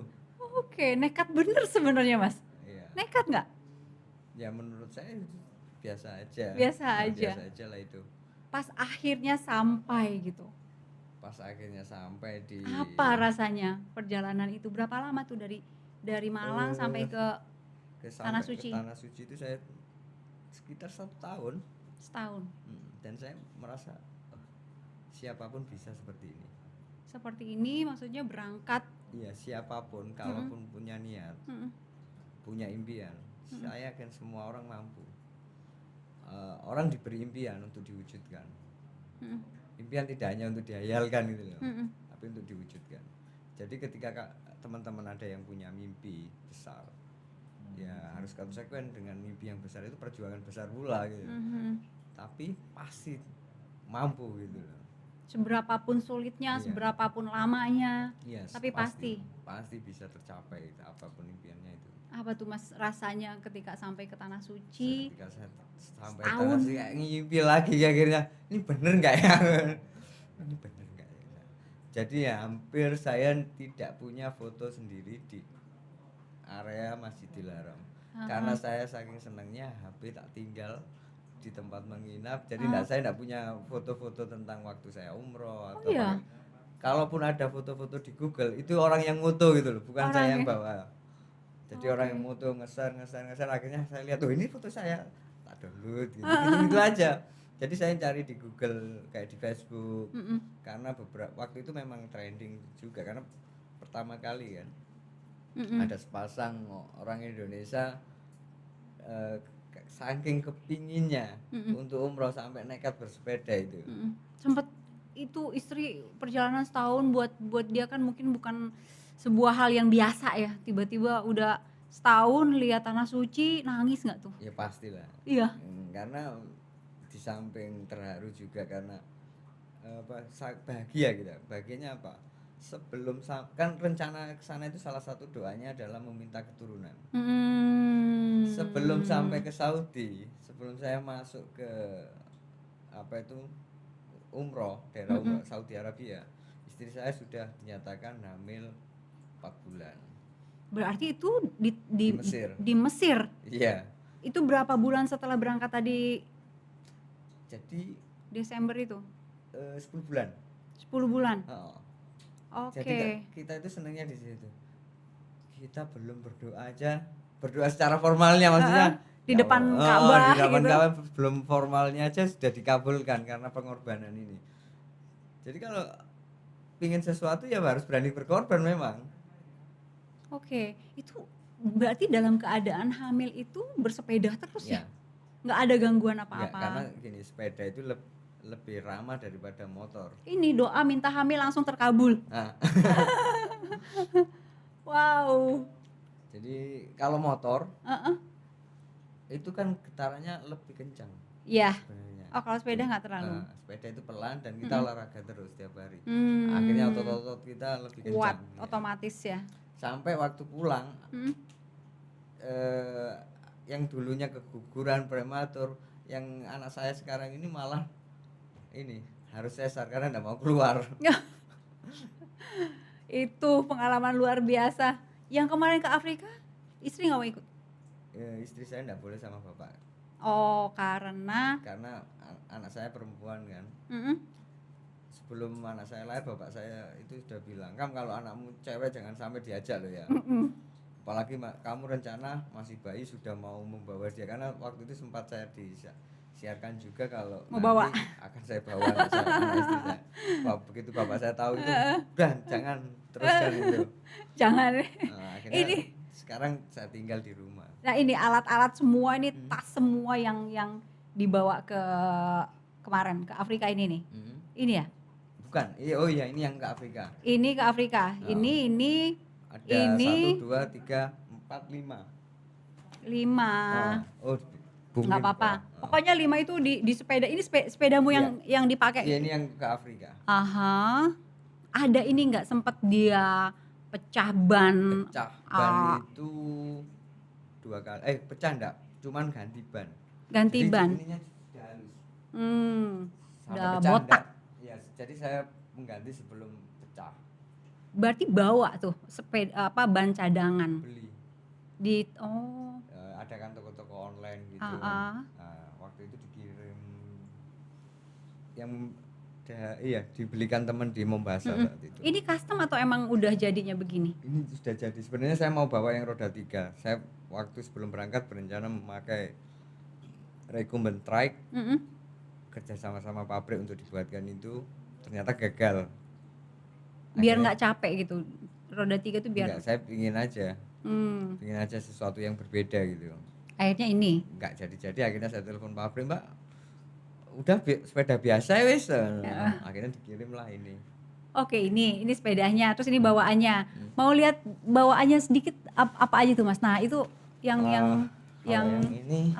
Nekat bener sebenarnya Mas. Iya. Nekat enggak? Ya menurut saya biasa aja. Biasa aja lah itu. Pas akhirnya sampai gitu. Pas akhirnya sampai di. Apa rasanya perjalanan itu? Berapa lama tuh dari Malang sampai ke Tanah Suci? Ke Tanah Suci itu saya sekitar 1 tahun. Setahun. Dan saya merasa siapapun bisa seperti ini. Seperti ini maksudnya berangkat? Iya, siapapun kalaupun punya niat, punya impian, saya yakin semua orang mampu. Orang diberi impian untuk diwujudkan. Impian tidak hanya untuk dihayalkan gitu loh, tapi untuk diwujudkan. Jadi ketika teman-teman ada yang punya mimpi besar, ya harus konsekuen dengan mimpi yang besar itu, perjuangan besar pula gitu. Tapi pasti mampu gitu loh. Seberapapun sulitnya, seberapapun lamanya, tapi pasti bisa tercapai apapun impiannya itu. Apa tuh Mas rasanya ketika sampai ke Tanah Suci? Ketika saya sampai Tanah Suci kayak ngimpi lagi akhirnya, ini bener nggak ya? Ini bener nggak ya? Jadi ya hampir saya tidak punya foto sendiri di area Masjidil Haram. Karena saya saking senangnya HP tak tinggal di tempat menginap, jadi saya enggak punya foto-foto tentang waktu saya umroh atau kalaupun ada foto-foto di Google itu orang yang foto gitu loh, bukan saya yang bawa. Jadi orang yang foto ngeser akhirnya saya lihat, ini foto saya, tak download gitu aja. Jadi saya cari di Google kayak di Facebook. Karena beberapa waktu itu memang trending juga karena pertama kali kan ada sepasang orang Indonesia saking kepinginnya untuk umroh sampai nekat bersepeda itu. Sempet itu istri perjalanan setahun buat dia kan mungkin bukan sebuah hal yang biasa ya, tiba-tiba udah setahun lihat tanah suci, nangis nggak tuh? Ya pastilah. Iya. Karena di samping terharu juga karena bahagia gitu. Bahagianya apa? Sebelum kan rencana ke sana itu salah satu doanya adalah meminta keturunan. Sebelum sampai ke Saudi, sebelum saya masuk ke umroh, daerah umroh Saudi Arabia, istri saya sudah dinyatakan hamil 4 bulan. Berarti itu di Mesir. Di Mesir. Iya. Itu berapa bulan setelah berangkat tadi? Jadi Desember itu? 10 bulan. 10 bulan. Jadi Oke. kita itu senangnya di situ. Kita belum berdoa aja, berdoa secara formalnya maksudnya di ya depan Allah, Ka'bah di depan gitu. Ka'bah belum formalnya aja sudah dikabulkan karena pengorbanan ini. Jadi kalau pingin sesuatu ya harus berani berkorban memang. Oke, itu berarti dalam keadaan hamil itu bersepeda terus ya? Nggak ada gangguan apa-apa? Karena gini, sepeda itu lebih ramah daripada motor. Ini doa minta hamil langsung terkabul. Nah. Wow. Jadi kalau motor itu kan getarannya lebih kencang. Iya. Oh kalau sepeda nggak terlalu. Sepeda itu pelan dan kita olahraga terus tiap hari. Akhirnya otot-otot kita lebih kencang. Kuat, otomatis ya. Sampai waktu pulang, yang dulunya keguguran prematur, yang anak saya sekarang ini malah ini harus sesar karena nggak mau keluar. Itu pengalaman luar biasa. Yang kemarin ke Afrika, istri nggak mau ikut? Istri saya nggak boleh sama bapak. Oh, karena anak saya perempuan kan. Sebelum anak saya lahir, bapak saya itu sudah bilang, "Kam, kalau anakmu cewek jangan sampai diajak loh ya. Apalagi kamu rencana masih bayi sudah mau membawa dia." Karena waktu itu sempat saya disiarkan juga kalau nanti akan saya bawa anak istri saya. Begitu bapak saya tahu itu, udah jangan teruskan itu. Jangan. Akhirnya ini sekarang saya tinggal di rumah. Nah ini alat-alat semua ini tas semua yang dibawa ke kemarin ke Afrika ini nih. Ini ya? Bukan. Oh iya, ini yang ke Afrika. Ini ke Afrika. Ini ada ini 1 2 3 4 5. 5. Oh, nggak apa-apa. Pokoknya 5 itu di sepeda. Ini sepedamu yang dipakai. Iya, ini yang ke Afrika. Aha. Ada ini nggak sempat dia pecah ban? Pecah ban itu 2 kali. Pecah enggak? Cuman ganti ban. Ganti jadi ban. Ininya sudah halus. Udah botak. Iya, jadi saya mengganti sebelum pecah. Berarti bawa tuh sepeda ban cadangan. Beli. Ada kan toko-toko online gitu. Nah, waktu itu dikirim yang dibelikan teman di Mombasa waktu itu. Ini custom atau emang udah jadinya begini? Ini sudah jadi. Sebenarnya saya mau bawa yang roda 3. Saya waktu sebelum berangkat berencana memakai recumbent trike. Kerja sama pabrik untuk dibuatkan itu, ternyata gagal. Biar nggak capek gitu. Roda 3 tuh biar. Enggak, saya pingin aja sesuatu yang berbeda gitu. Akhirnya ini. Enggak jadi. Akhirnya saya telepon pabrik, "Mbak, udah sepeda biasa ya wis." Akhirnya dikirim lah ini. Oke, ini sepedanya, terus ini bawaannya. Mau lihat bawaannya sedikit apa aja tuh Mas? Nah itu yang ini.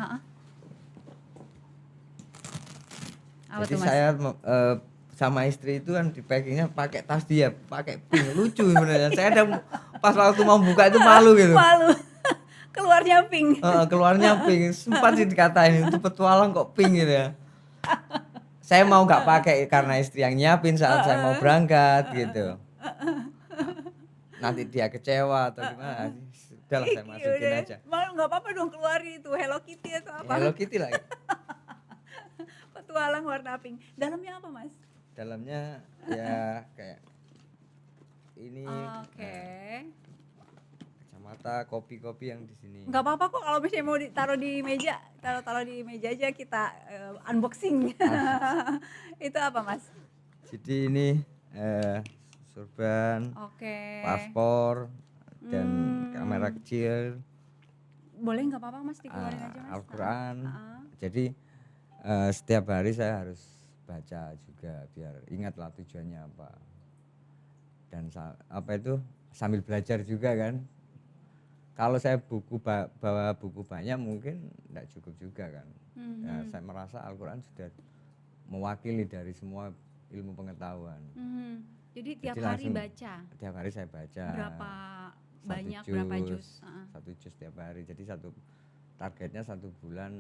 Apa jadi tuh, Mas? saya sama istri itu kan di packingnya pakai tas dia, pakai pink, lucu sebenarnya. Saya ada pas waktu mau buka itu malu gitu. Malu. Keluarnya pink. Keluarnya pink. Sempat sih dikatain itu petualang kok pink gitu ya. Saya mau nggak pakai karena istri yang nyiapin saat saya mau berangkat gitu. Nanti dia kecewa atau gimana? Sudahlah saya masukin aja. Malu nggak apa-apa dong keluarin itu Hello Kitty atau apa? Hello Kitty lah. Petualang warna pink. Dalamnya apa Mas? Dalamnya ya kayak ini. Oke. Kacamata, kopi-kopi yang di sini. Nggak apa-apa kok kalau misalnya mau ditaruh di meja, taruh di meja aja kita unboxing. Itu apa Mas? Jadi ini surban, paspor dan kamera kecil. boleh nggak apa-apa Mas dikeluarin aja Mas. Al-Quran. Ah. Jadi setiap hari saya harus baca juga biar ingatlah tujuannya apa. Dan apa itu sambil belajar juga kan. Kalau saya bawa buku banyak mungkin tidak cukup juga kan. Ya, saya merasa Al-Quran sudah mewakili dari semua ilmu pengetahuan. Jadi tiap Jadi hari langsung baca. Tiap hari saya baca. Berapa Satu banyak juz, berapa juz? Satu juz tiap hari. Jadi targetnya 1 bulan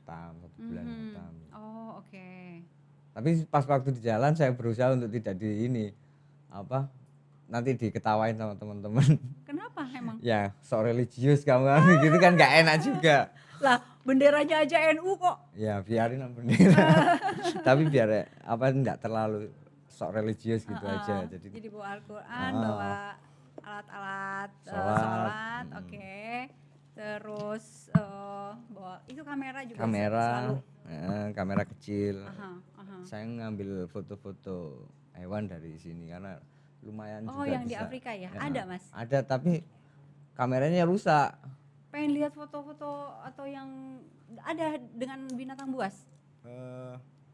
khatam, 1 bulan khatam. Oh oke. Tapi pas waktu di jalan saya berusaha untuk tidak nanti diketawain sama teman-teman. Kenapa emang? Ya sok religius kamu gitu kan nggak enak juga. Lah benderanya aja NU kok. Ya biarin bendera. Tapi biar enggak terlalu sok religius gitu aja. Jadi bawa Al-Quran, bawa alat-alat sholat, oke. Terus bawa itu kamera juga selalu. Kamera kecil. Saya Saya ngambil foto-foto hewan dari sini karena lumayan juga yang bisa. di Afrika ya? Ada Mas? Ada tapi kameranya rusak. Pengen lihat foto-foto atau yang ada dengan binatang buas?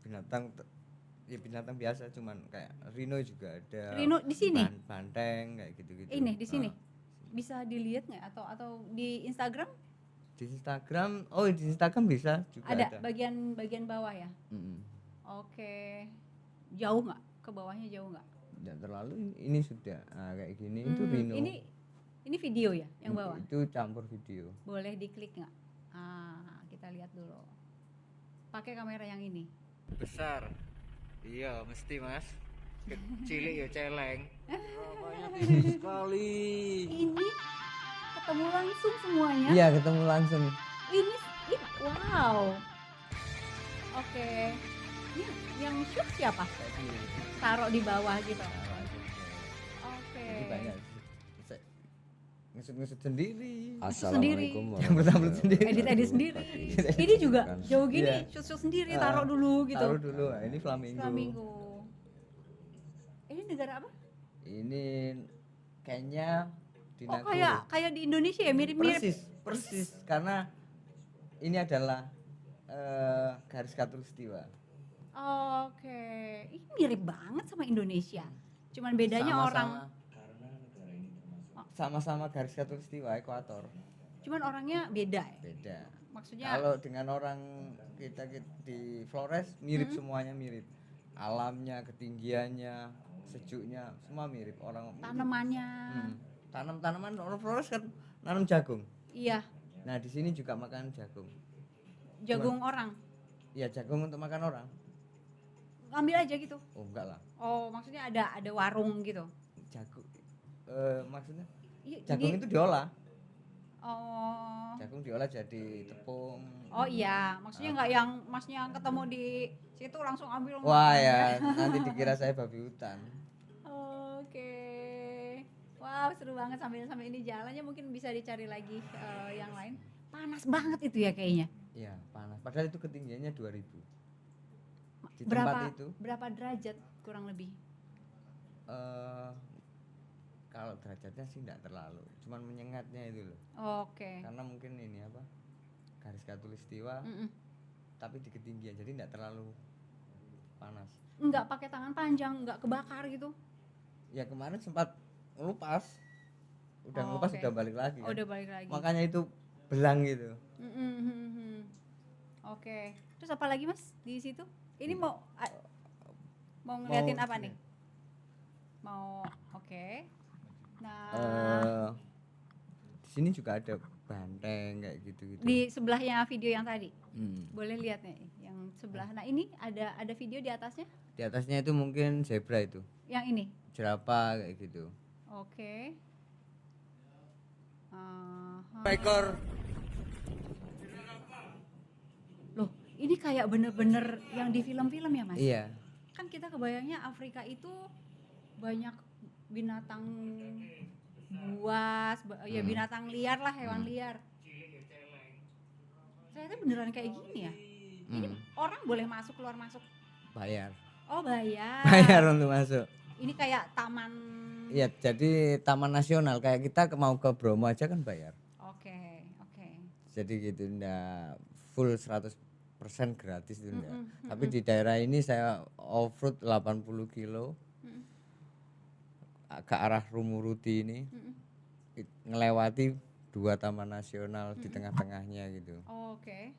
Binatang biasa cuman kayak rhino juga ada. Rhino di sini? Banteng kayak gitu-gitu. Ini di sini? Bisa dilihat nggak atau di Instagram? Di Instagram bisa juga Ada bagian bawah ya? Oke. Jauh nggak? Ke bawahnya jauh nggak? Tidak terlalu, ini sudah kayak gini itu rhino. Ini video ya yang bawah? Itu campur video. Boleh diklik nggak? Kita lihat dulu. Pakai kamera yang ini. Besar. Iya, mesti Mas. Cilik ya celeng. Namanya tinggi sekali. Ini ketemu langsung semuanya. Iya, ketemu langsung. Ini wow. Oke. Ini yang shoot siapa? Taruh di bawah gitu. Oke. Jadi banyak ngesut Assalamualaikum sendiri. Assalamualaikum Campur-campur sendiri. Edit sendiri. Ini juga jauh gini shoot sendiri taruh dulu gitu. Taruh dulu. Nah, ini flamingo. Ini negara apa? Ini kayaknya di Oh kayak di Indonesia ya mirip-mirip. Persis karena ini adalah garis khatulistiwa. Oke. Ini mirip banget sama Indonesia. Cuman bedanya orang Sama-sama garis khatulistiwa ekuator. cuman orangnya beda ya. Beda. Maksudnya Kalau dengan orang kita di Flores mirip, semuanya mirip. Alamnya, ketinggiannya, sejuknya semua mirip. Orang tanamannya. Tanam-tanaman orang Flores kan nanam jagung. Iya, Nah, di sini juga makan jagung. jagung orang. Iya, jagung untuk makan orang. Ngambil aja gitu. Oh, enggak lah. Oh, maksudnya ada warung gitu. Jagung maksudnya Iya, jagung jadi- itu diolah. Oh. Jagung diolah jadi tepung. Oh iya, maksudnya nggak yang masnya yang ketemu di situ langsung ambil. Wah ya, nanti dikira saya babi hutan. Oke. Wow, seru banget sambil ini jalannya mungkin bisa dicari lagi yang lain. Panas banget itu ya kayaknya. Iya, panas. Padahal itu ketinggiannya 2000. Di tempat itu Berapa derajat kurang lebih? kalau derajatnya sih enggak terlalu, cuman menyengatnya itu loh. Oke. Karena mungkin ini garis khatulistiwa, tapi di ketinggian, jadi enggak terlalu panas. Nggak pakai tangan panjang, nggak kebakar gitu? Ya kemarin sempat ngelupas, udah Oh, ngelupas oke. udah balik lagi. Oh, Kan? udah balik lagi. Makanya itu belang gitu. Oke. Terus apa lagi Mas di situ? Ini mau ngeliatin apa nih? Mau oke. Nah, Di sini juga ada banteng kayak gitu-gitu. di sebelahnya video yang tadi. Hmm. Boleh lihat nih yang sebelah. Nah, ini ada video di atasnya? Di atasnya itu mungkin zebra itu, Yang ini. jerapah kayak gitu. Oke. Ekor. Loh, ini kayak bener-bener yang di film-film ya, Mas? Iya. Kan kita kebayangnya Afrika itu banyak binatang buas, ya binatang liar lah, hewan liar. Ternyata beneran kayak gini ya? Ini orang boleh masuk, keluar masuk? Bayar. Oh bayar. Bayar untuk masuk. Ini kayak taman. Iya, jadi taman nasional kayak kita mau ke Bromo aja kan bayar. Oke. jadi gitu, enggak full 100% gratis itu enggak. Tapi di daerah ini saya off-road 80 kilo ke arah Rumuruti ini, ngelewati 2 taman nasional di tengah-tengahnya gitu. Oke.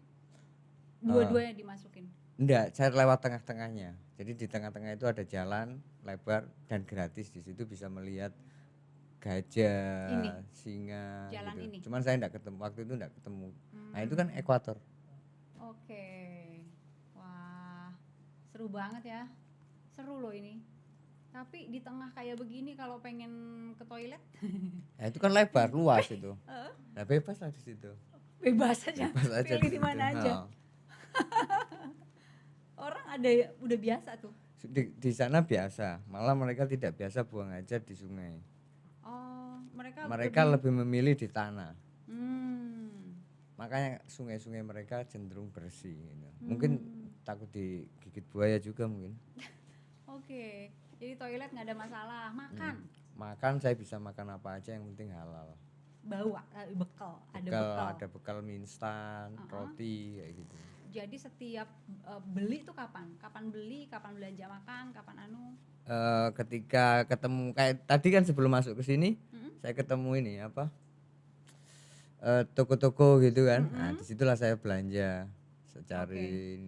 Dua-duanya dimasukin. Enggak, saya lewat tengah-tengahnya. Jadi di tengah-tengah itu ada jalan lebar dan gratis, di situ bisa melihat gajah, Ini, singa jalan gitu. ini. Cuman saya enggak ketemu, waktu itu enggak ketemu. Nah, itu kan ekuator. Oke. Wah, seru banget ya. Seru loh ini. Tapi di tengah kayak begini kalau pengen ke toilet Nah, itu kan lebar, luas itu. Nah, bebas lah di situ. bebas aja. Bebas aja Pilih di di mana situ. aja. Nah, Orang ada udah biasa tuh. di sana biasa, malah mereka tidak biasa buang hajat di sungai. Oh, Mereka lebih memilih di tanah. Hmm. Makanya sungai-sungai mereka cenderung bersih gitu. Mungkin takut digigit buaya juga mungkin. Oke. Jadi toilet nggak ada masalah. Makan. Makan saya bisa makan apa aja yang penting halal. Bawa bekal, ada Bekal, bekal. ada bekal mie instan, roti kayak gitu. Jadi setiap beli tuh kapan? Kapan beli, kapan belanja makan, kapan anu? Ketika ketemu kayak tadi kan sebelum masuk ke sini, saya ketemu ini apa? Toko-toko gitu kan. Nah, disitulah saya belanja. Saya cari.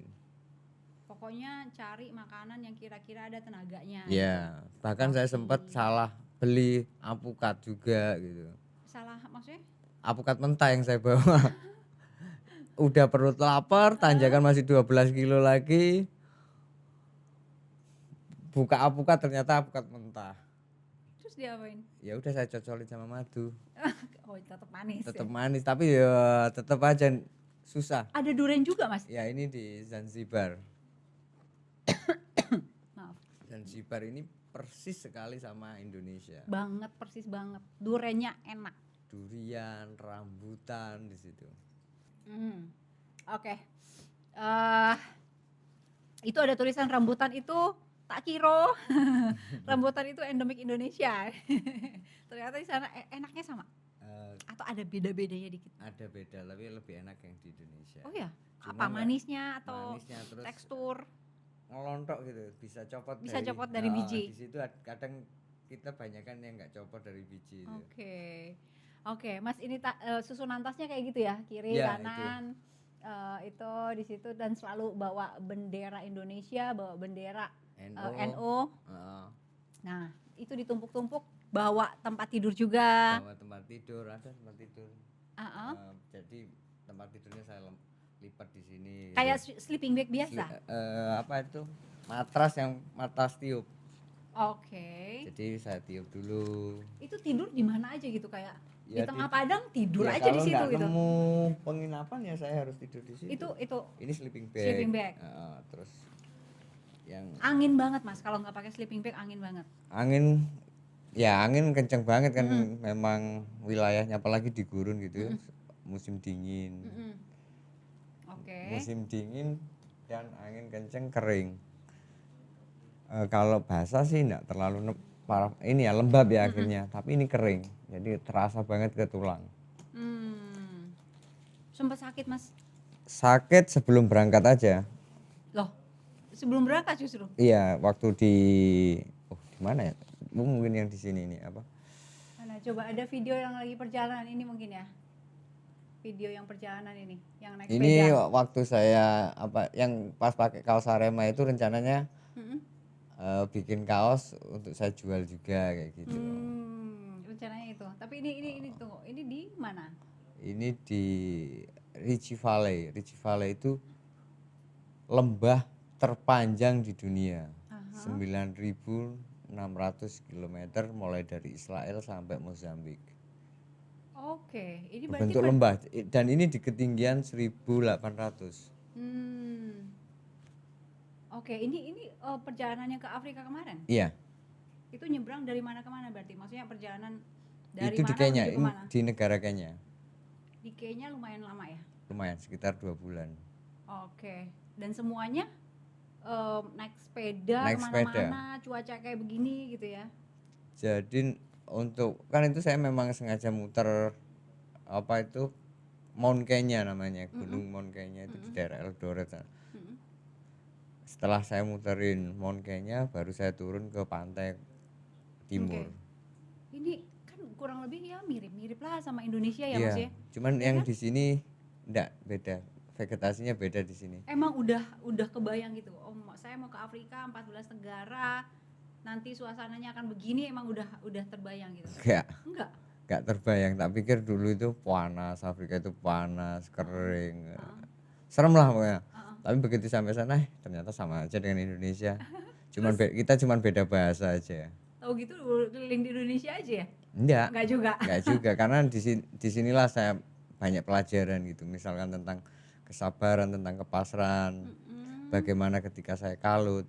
Pokoknya cari makanan yang kira-kira ada tenaganya. Ya, bahkan saya sempat salah beli apukat juga gitu. Salah maksudnya? Apukat mentah yang saya bawa. Udah perut lapar, tanjakan masih 12 kilo lagi. Buka apukat ternyata apukat mentah. Terus diapain? Ya udah saya cocolin sama madu. Oh, tetap manis. Tetap Ya? manis tapi ya tetap aja susah. Ada durian juga, Mas? Ya ini di Zanzibar. Maaf. Zanzibar ini persis sekali sama Indonesia. Banget, persis banget. Duriannya enak. Durian, rambutan di situ. Oke. Itu ada tulisan rambutan itu tak kiro. Rambutan itu endemik Indonesia. Ternyata di sana enaknya sama atau ada beda-bedanya dikit? Ada beda, tapi lebih enak yang di Indonesia. Oh ya. Cuma Apa manisnya atau manisnya terus tekstur? ngelontok gitu, bisa copot Bisa copot dari biji. Di situ kadang kita banyakan yang nggak copot dari biji itu. Oke, Mas ini susunan tasnya kayak gitu ya, kiri Ya, kanan itu di situ dan selalu bawa bendera Indonesia, bawa bendera NO. Nah itu ditumpuk-tumpuk, bawa tempat tidur juga. Bawa tempat tidur, ada tempat tidur. Jadi tempat tidurnya saya lipat di sini. Kayak sleeping bag biasa. Apa itu? Matras tiup. Oke. Jadi saya tiup dulu. Itu tidur di mana aja gitu kayak Ya, di tengah padang tidur ya, aja di situ kalau gitu. nggak nemu penginapan ya saya harus tidur di situ. Itu ini sleeping bag. Sleeping bag. Terus yang angin banget Mas, kalau nggak pakai sleeping bag angin banget. Angin kenceng banget kan, memang wilayahnya apalagi di gurun gitu. Musim dingin. Musim dingin dan angin kenceng, kering. Kalau basah sih enggak terlalu parah, ini ya lembab ya akhirnya, tapi ini kering, jadi terasa banget ke tulang. Sempat sakit Mas? Sakit sebelum berangkat aja. Loh, sebelum berangkat justru? Iya, waktu di mana ya? Mungkin yang di sini ini apa? Mana coba ada video yang lagi perjalanan ini mungkin ya? Video yang perjalanan ini, yang naik sepeda. Ini waktu saya yang pas pakai kaos Arema itu rencananya bikin kaos untuk saya jual juga kayak gitu. Rencananya itu. Tapi ini tunggu, ini di mana? Ini di Ricci Valley. Ricci Valley itu lembah terpanjang di dunia. 9.600 km mulai dari Israel sampai Mozambik. Oke, ini berarti bentuk lembah dan ini di ketinggian 1.800. Oke, ini perjalanannya ke Afrika kemarin? Iya. Itu nyebrang dari mana ke mana berarti? Maksudnya perjalanan dari itu mana di Kenya, menuju kemana? di negara Kenya. Di Kenya lumayan lama ya? Lumayan, sekitar 2 bulan. Oke, dan semuanya naik sepeda Naik kemana-mana, cuaca kayak begini gitu ya? Jadi untuk kan itu saya memang sengaja muter Mount Kenya namanya, Gunung Mount Kenya itu di daerah Eldoret sana. Setelah saya muterin Mount Kenya, baru saya turun ke pantai timur. Ini kan kurang lebih ya mirip-mirip lah sama Indonesia ya Iya, Mas ya. cuman yang di sini enggak beda, vegetasinya beda di sini. Emang udah kebayang gitu. Oh, saya mau ke Afrika 14 negara. Nanti suasananya akan begini, emang udah terbayang gitu. Enggak terbayang, tak pikir dulu itu panas, Afrika itu panas, kering. Serem lah pokoknya. Tapi begitu sampai sana ternyata sama aja dengan Indonesia. Kita cuman beda bahasa aja. Tahu gitu keliling di Indonesia aja ya? Enggak juga karena di sinilah saya banyak pelajaran gitu, misalkan tentang kesabaran, tentang kepasrahan. Bagaimana ketika saya kalut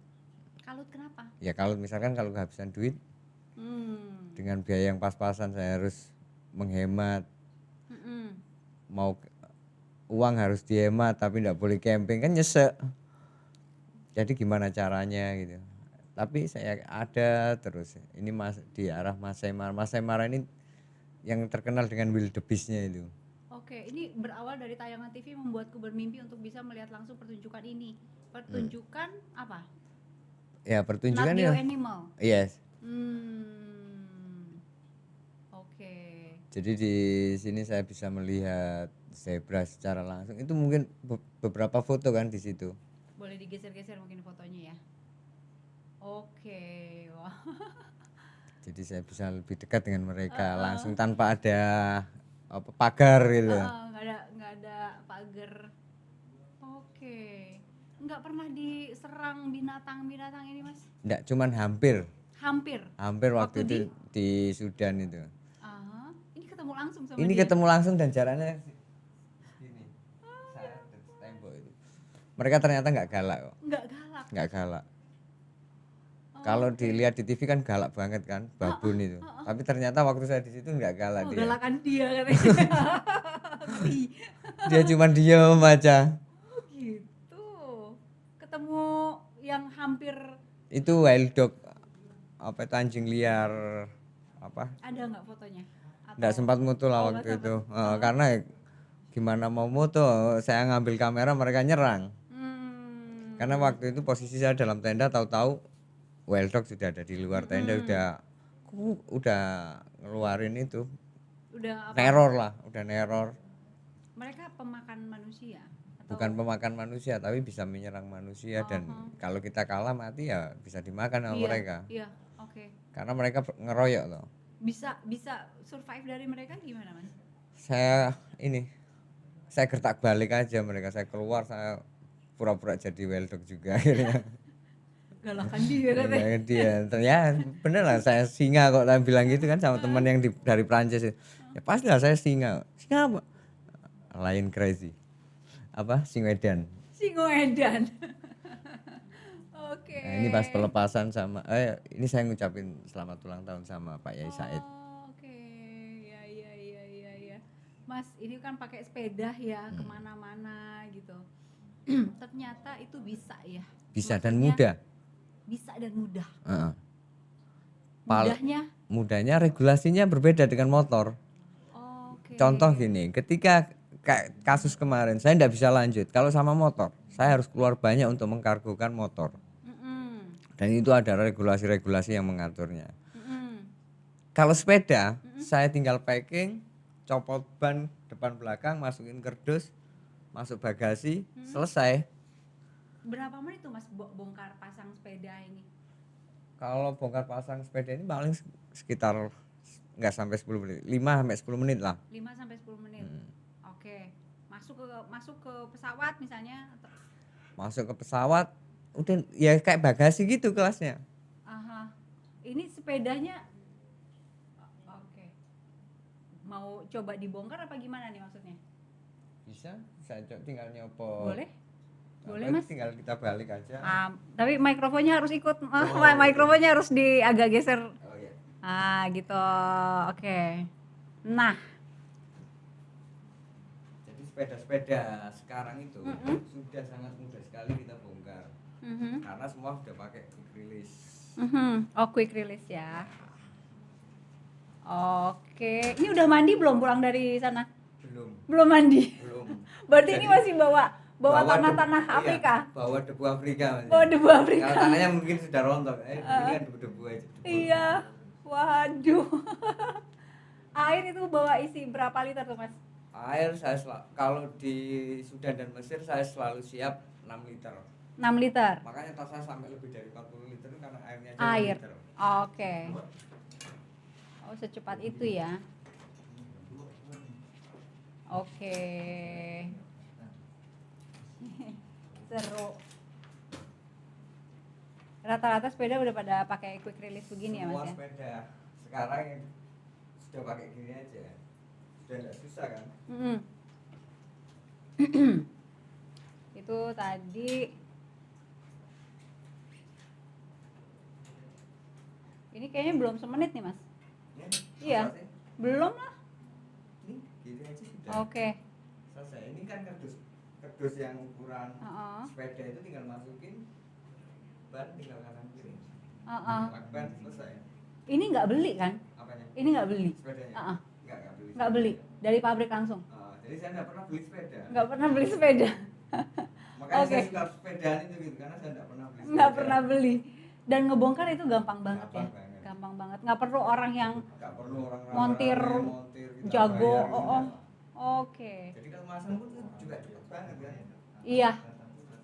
kenapa? Ya kalut misalkan kalau kehabisan duit, dengan biaya yang pas-pasan saya harus menghemat. Mau uang harus dihemat tapi tidak boleh camping, kan nyesek. Jadi gimana caranya gitu. Tapi saya ada terus. Ini di arah Masai Mara. Masai Mara ini yang terkenal dengan wildebeestnya itu. Oke, ini berawal dari tayangan TV membuatku bermimpi untuk bisa melihat langsung pertunjukan ini. Pertunjukan apa? Ya, pertunjukan Nat Geo Animal. Yes. Oke. Jadi di sini saya bisa melihat zebra secara langsung. Itu mungkin beberapa foto kan di situ. Boleh digeser-geser mungkin fotonya ya. Oke, wah. Jadi saya bisa lebih dekat dengan mereka langsung tanpa ada pagar gitu. Nggak ada pagar. Oke. Nggak pernah diserang binatang-binatang ini Mas? Nggak, cuman hampir. Hampir waktu itu di Sudan itu. Ini ketemu langsung sama ini dia? Ketemu langsung dan jaraknya segini. Saya tembok itu. Mereka ternyata nggak galak kok. Nggak galak. Kalau dilihat di TV kan galak banget kan, babon itu. Tapi ternyata waktu saya di situ nggak galak dia. Galakan dia katanya. Dia cuma diem aja. Gitu. Ketemu yang hampir itu wild dog, apa itu anjing liar apa? Ada nggak fotonya? Nggak sempat moto lah waktu itu. Karena gimana mau moto, saya ngambil kamera mereka nyerang. Karena waktu itu posisi saya dalam tenda, tahu-tahu wild dog sudah ada di luar tenda, udah ngeluarin itu. Udah apa? Neror. Mereka pemakan manusia? Atau? Bukan pemakan manusia, tapi bisa menyerang manusia dan kalau kita kalah mati ya bisa dimakan sama mereka. Iya, oke. Karena mereka ngeroyok loh. Bisa survive dari mereka gimana Mas? Saya gertak balik aja mereka, saya keluar, saya pura-pura jadi wild dog juga akhirnya. Galakan dia katanya. Ya bener lah, saya singa kok, saya bilang gitu kan sama teman yang dari Prancis. Ya pasti lah saya singa apa? Lion crazy. Apa? Singoedan. Oke. Nah, ini pas pelepasan sama ini saya ngucapin selamat ulang tahun sama Pak Yai Said. Oke. Ya. Mas, ini kan pakai sepeda ya kemana-mana gitu. Ternyata itu bisa ya. Bisa dan mudah. Mudahnya regulasinya berbeda dengan motor. Contoh gini, ketika kayak kasus kemarin saya tidak bisa lanjut kalau sama motor, saya harus keluar banyak untuk mengkargokan motor. Dan itu ada regulasi-regulasi yang mengaturnya. Kalau sepeda, saya tinggal packing, copot ban depan belakang, masukin kardus, masuk bagasi, selesai. Berapa menit tuh Mas bongkar pasang sepeda ini? Kalau bongkar pasang sepeda ini paling sekitar nggak sampai 10 menit, 5 sampai 10 menit lah. 5 sampai 10 menit. Oke. Masuk ke pesawat misalnya? Masuk ke pesawat, udah ya kayak bagasi gitu kelasnya. Ini sepedanya oke. Mau coba dibongkar apa gimana nih maksudnya? Bisa, saya tinggal nyopot. Boleh Mas? Tinggal kita balik aja. Tapi mikrofonnya harus ikut. Mikrofonnya harus agak geser. Oh iya. Gitu. Oke. Nah. Jadi sepeda-sepeda sekarang itu sudah sangat mudah sekali kita bongkar. Karena semua sudah pakai quick release. Quick release ya. Oke. Ini udah mandi belum pulang dari sana? Belum mandi. belum. Berarti ini Jadi, masih bawa bawa tanah-tanah debu- Afrika. Iya, bawa debu Afrika. Mas. Bawa debu Afrika. Kalau tanahnya mungkin sudah rontok. Ini kan debu-debu aja. Debu. Iya. Waduh. Air itu bawa isi berapa liter tuh, Mas? Air kalau di Sudan dan Mesir saya selalu siap 6 liter. 6 liter. Makanya tas saya sampai lebih dari 40 liter karena airnya aja 6 Air. liter. Oke. Oh, secepat itu ya. Oke. Seru. Rata-rata sepeda udah pada pakai quick release begini ya, Semua Mas ya? sepeda sekarang yang sudah pakai gini aja. Sudah enggak susah kan? Mm-mm. Itu tadi ini kayaknya belum semenit nih, Mas. Ya, Iya. masa sih? Belum lah. Ini gini aja sudah. Oke. Selesai. Ini kan kardus yang ukuran Heeh. sepeda itu tinggal masukin ban, tinggal kanan kiri. Heeh. Lakban selesai. Ini nggak beli kan? Apanya? Ini nggak beli. Sepedanya? Heeh. Enggak beli. Nggak beli dari pabrik langsung. Jadi saya enggak pernah beli sepeda. Nggak pernah beli sepeda. Makanya Oke. saya suka sepedaan itu gitu karena saya enggak pernah beli sepeda. Nggak pernah beli. Dan ngebongkar itu gampang banget ya. Gampang banget. Gampang banget. Nggak perlu orang yang Nggak perlu orang montir, kita jago. bayar, Oh, gitu. oh. Oke. Jadi kalau masang pun juga cepet banget kan. Iya.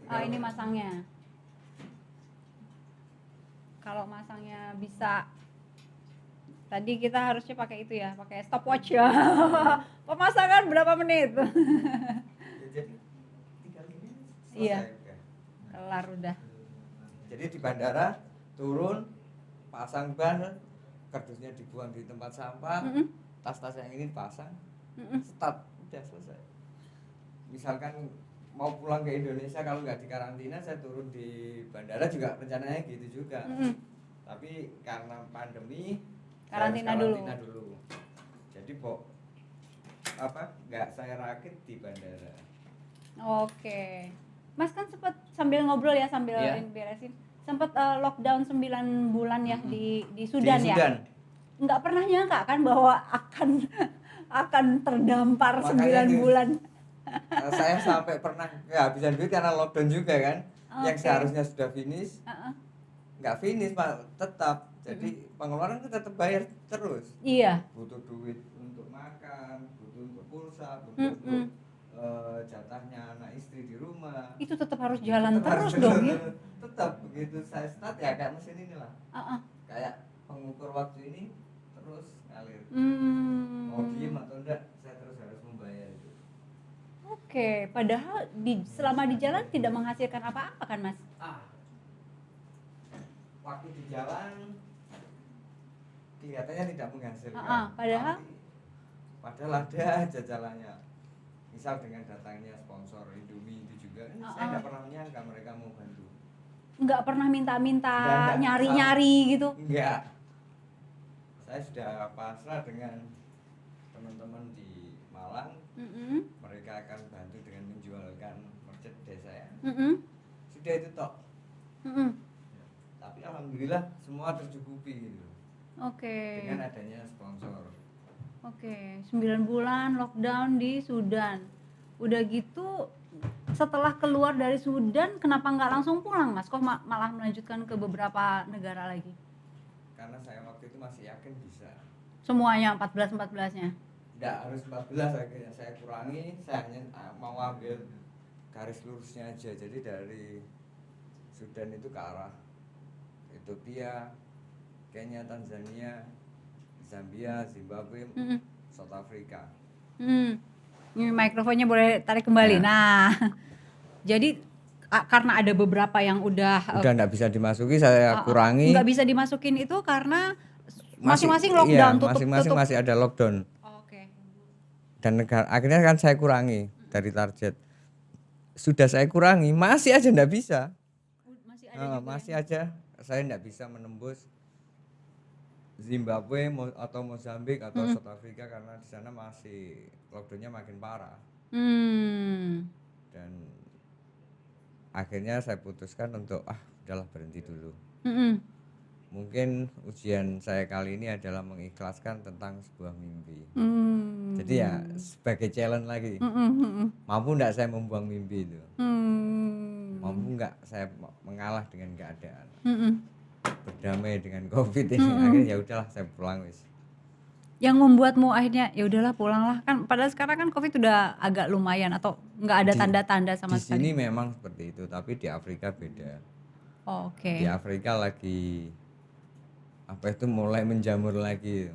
Ah, ini masangnya. Kalau masangnya bisa, tadi kita harusnya pakai itu ya, pakai stopwatch ya. Pemasangan berapa menit? Ya, jadi tinggal gini selesai Iya. udah. Kelar udah. Jadi di bandara turun, pasang ban, kardusnya dibuang di tempat sampah, Mm-mm. tas-tas yang ini pasang, Mm-mm. start, udah selesai. Misalkan mau pulang ke Indonesia kalau nggak di karantina, saya turun di bandara juga rencananya gitu juga. Mm-mm. Tapi karena pandemi, Karantina saya harus dulu. karantina dulu. Jadi nggak saya rakit di bandara. Oke. Mas kan sempat sambil ngobrol ya, sambil Iya. beresin. Sempat lockdown 9 bulan ya di Sudan Di ya. Sudan. Nggak pernah nyangka kan bahwa akan terdampar Makanya 9 itu- bulan. Saya sampai pernah kehabisan duit karena lockdown juga kan. Yang Oke. seharusnya sudah finish, Uh-uh. nggak finish Pak, tetap. Jadi pengeluaran kita tetap bayar terus. Iya. Butuh duit untuk makan, butuh untuk pulsa, butuh Mm-mm. untuk jatahnya anak istri di rumah. Itu tetap harus jalan Tetap terus harus dong jalan ya. terus. Tetap begitu saya start ya kayak mesin inilah. Uh-uh. Kayak pengukur waktu ini terus ngalir. Hmm. Mau diem atau enggak, saya terus harus membayar itu. Oke, padahal selama di jalan tidak menghasilkan apa-apa kan, Mas? Waktu di jalan kelihatannya tidak menghasilkan. Padahal? Tapi padahal ada aja jalannya. Misal dengan datangnya sponsor Indomie itu juga, saya nggak pernah menyangka mereka mau bantu. Nggak pernah minta-minta, Nggak, nyari-nyari gitu. Enggak. Saya sudah pasrah dengan teman-teman di Malang. Mm-mm. Mereka akan bantu dengan menjualkan merchandise saya. Mm-mm. Sudah itu tok. Mm-mm. Tapi alhamdulillah semua tercukupi gitu. Oke. Dengan adanya sponsor. Oke, 9 bulan lockdown di Sudan. Udah gitu setelah keluar dari Sudan kenapa nggak langsung pulang, Mas? Kok malah melanjutkan ke beberapa negara lagi? Karena saya waktu itu masih yakin bisa. Semuanya 14-14-nya. Tidak harus 14 akhirnya saya kurangi, saya hanya mau ambil garis lurusnya aja. Jadi dari Sudan itu ke arah Ethiopia, Kenya, Tanzania, Zambia, Zimbabwe, Mm-mm. South Africa. Ini mikrofonnya boleh tarik kembali. Ya. Nah, jadi karena ada beberapa yang udah Udah nggak bisa dimasuki, saya kurangi. nggak bisa dimasukin itu karena Masih- masing-masing lockdown, iya, tutup. masing-masing masih ada lockdown. Oke. Dan akhirnya kan saya kurangi dari target. Sudah saya kurangi, masih aja nggak bisa. Masih ada juga. Masih aja saya nggak bisa menembus Zimbabwe atau Mozambik atau South Africa karena di sana masih lockdownnya makin parah. Dan akhirnya saya putuskan untuk udahlah berhenti dulu. Mungkin ujian saya kali ini adalah mengikhlaskan tentang sebuah mimpi. Jadi ya sebagai challenge lagi. Mampu enggak saya membuang mimpi itu? Mampu enggak saya mengalah dengan keadaan? Berdamai dengan Covid ini. Akhirnya ya udahlah saya pulang wis. Yang membuatmu akhirnya ya udahlah pulanglah, kan padahal sekarang kan Covid udah agak lumayan atau nggak ada tanda-tanda sama di sekali. sini memang seperti itu, tapi di Afrika beda. Oh, oke. Di Afrika lagi apa itu mulai menjamur lagi.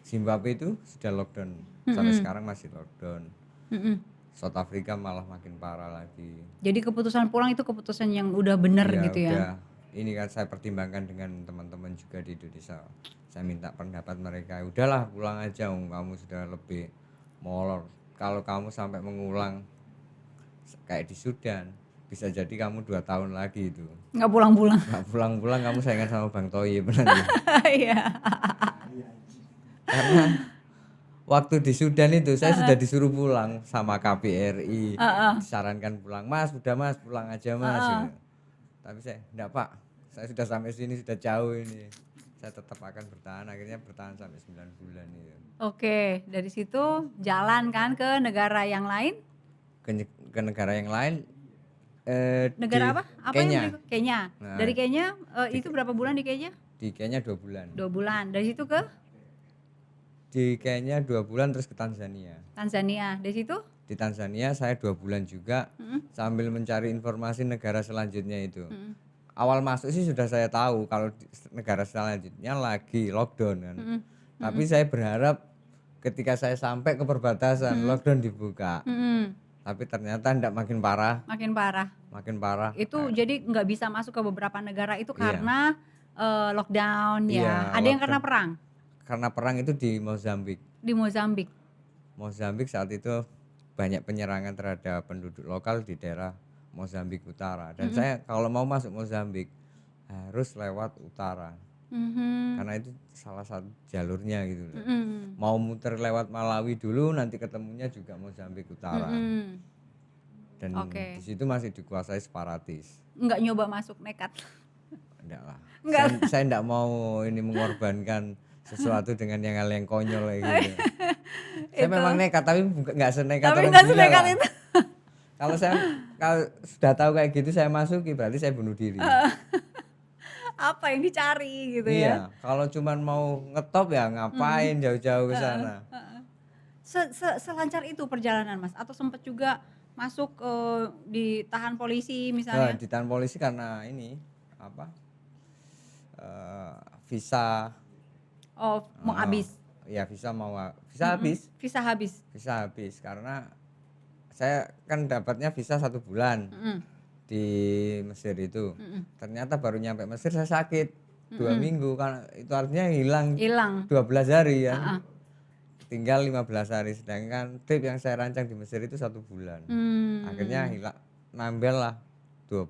Zimbabwe itu sudah lockdown, sampai sekarang masih lockdown. South Africa malah makin parah lagi. Jadi keputusan pulang itu keputusan yang udah bener gitu ya? Udah. Ini kan saya pertimbangkan dengan teman-teman juga di Indonesia. Saya minta pendapat mereka. Udahlah pulang aja, kamu sudah lebih molor. Kalau kamu sampai mengulang kayak di Sudan, bisa jadi kamu 2 tahun lagi itu. Nggak pulang-pulang. Nggak pulang-pulang, kamu saingan sama Bang Toye benar. Iya. Karena waktu di Sudan itu saya sudah disuruh pulang sama KBRI. Disarankan pulang, Mas, udah Mas, pulang aja Mas. Gitu. Tapi saya, enggak Pak, saya sudah sampai sini, sudah jauh ini. Saya tetap akan bertahan, akhirnya bertahan sampai 9 bulan itu. Oke, dari situ jalan kan ke negara yang lain? Ke negara yang lain. Negara apa? Apa Kenya. yang berikut? Kenya. Nah, dari Kenya, itu berapa bulan di Kenya? Di Kenya 2 bulan. 2 bulan. Dari situ ke? Di Kenya 2 bulan terus ke Tanzania. Tanzania. Dari situ? Di Tanzania saya 2 bulan juga sambil mencari informasi negara selanjutnya itu. Awal masuk sih sudah saya tahu kalau negara selanjutnya lagi lockdown kan. Tapi saya berharap ketika saya sampai ke perbatasan lockdown dibuka. Tapi ternyata enggak, makin parah. Makin parah. Makin parah. Itu jadi nggak bisa masuk ke beberapa negara itu karena lockdown ya. Iya, Ada yang karena lockdown. perang Karena perang itu di Mozambik. di Mozambik. Mozambik saat itu banyak penyerangan terhadap penduduk lokal di daerah Mozambik Utara. Dan saya kalau mau masuk Mozambik harus lewat utara. Karena itu salah satu jalurnya gitu loh. Mau muter lewat Malawi dulu, nanti ketemunya juga Mozambik Utara. Dan di situ masih dikuasai separatis. Nggak nyoba masuk, nekat. Enggak lah. Enggak. Saya enggak mau ini mengorbankan sesuatu dengan yang hal yang konyol kayak gitu. Saya memang nekat, tapi enggak senekat Tapi orang nggak gila senekat lah. itu. Kalau sudah tahu kayak gitu saya masuki, berarti saya bunuh diri. Apa yang dicari gitu Iya, ya? kalau cuman mau ngetop ya ngapain jauh-jauh ke sana. Selancar itu perjalanan Mas, atau sempat juga masuk ditahan polisi Nah, misalnya? ditahan polisi karena ini apa? Visa. Oh, mau habis. Ya visa habis. Visa habis. Visa habis karena saya kan dapatnya visa 1 bulan di Mesir itu. Ternyata baru nyampe Mesir saya sakit 2 minggu, kan itu artinya hilang 12 hari ya. Tinggal 15 hari, sedangkan trip yang saya rancang di Mesir itu 1 bulan. Akhirnya hilang, nambel lah 2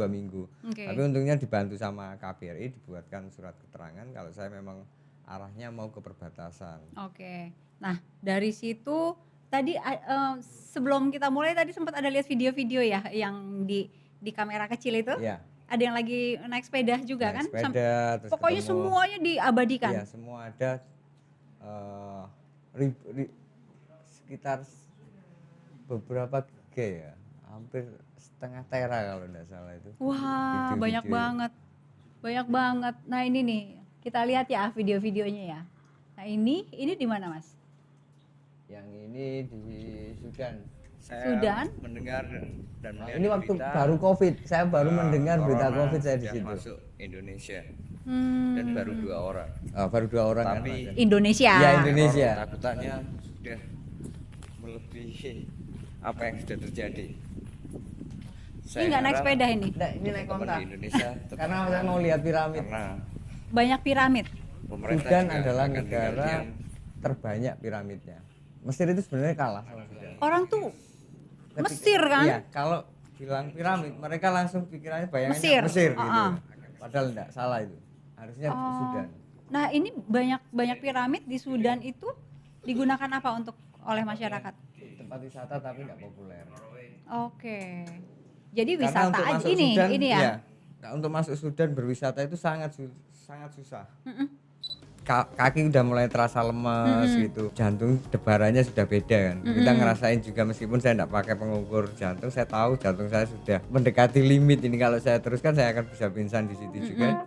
minggu. Okay. Tapi untungnya dibantu sama KBRI, dibuatkan surat keterangan kalau saya memang arahnya mau ke perbatasan. Oke. Nah, dari situ tadi sebelum kita mulai tadi sempat ada lihat video-video ya yang di kamera kecil itu. Iya. Ada yang lagi naik sepeda juga kan? Sepeda, terus pokoknya ketemu, semuanya diabadikan. Iya, semua ada sekitar beberapa G ya. Hampir setengah tera kalau enggak salah itu. Wah, banyak banget. Banyak banget. Nah, ini nih, kita lihat ya video-videonya ya. Nah, ini di mana, Mas? Yang ini di Sudan. Saya Sudan? mendengar dan melihat Ini waktu berita, baru Covid, saya baru mendengar berita corona Covid saya di sudah situ. masuk Indonesia. Dan baru 2 orang. Baru 2 orang kan. Tapi Indonesia. Ya, Indonesia. Takutannya sudah melebihi apa yang sudah terjadi. Ini nggak naik sepeda ini. Nggak, ini naik teman-teman onta. di Indonesia tetap Karena saya aman. mau lihat piramid. Karena Banyak piramid. pemerintah Sudan juga adalah akan negara menggantikan terbanyak piramidnya. Mesir itu sebenarnya kalah sama Sudan. Orang tuh Mesir kan? Iya, kalau bilang piramid mereka langsung pikirannya bayangannya Mesir. gitu. Padahal enggak, salah itu. Harusnya Sudan. Nah, ini banyak piramid di Sudan itu digunakan apa oleh masyarakat? Tempat wisata tapi nggak populer. Oke. Jadi Karena wisata untuk aja masuk ini Sudan, ya. iya. Nah, untuk masuk Sudan berwisata itu sangat susah. kaki udah mulai terasa lemes gitu, jantung debarannya sudah beda kan. Kita ngerasain juga meskipun saya enggak pakai pengukur jantung, saya tahu jantung saya sudah mendekati limit ini, kalau saya teruskan saya akan bisa pingsan di situ juga.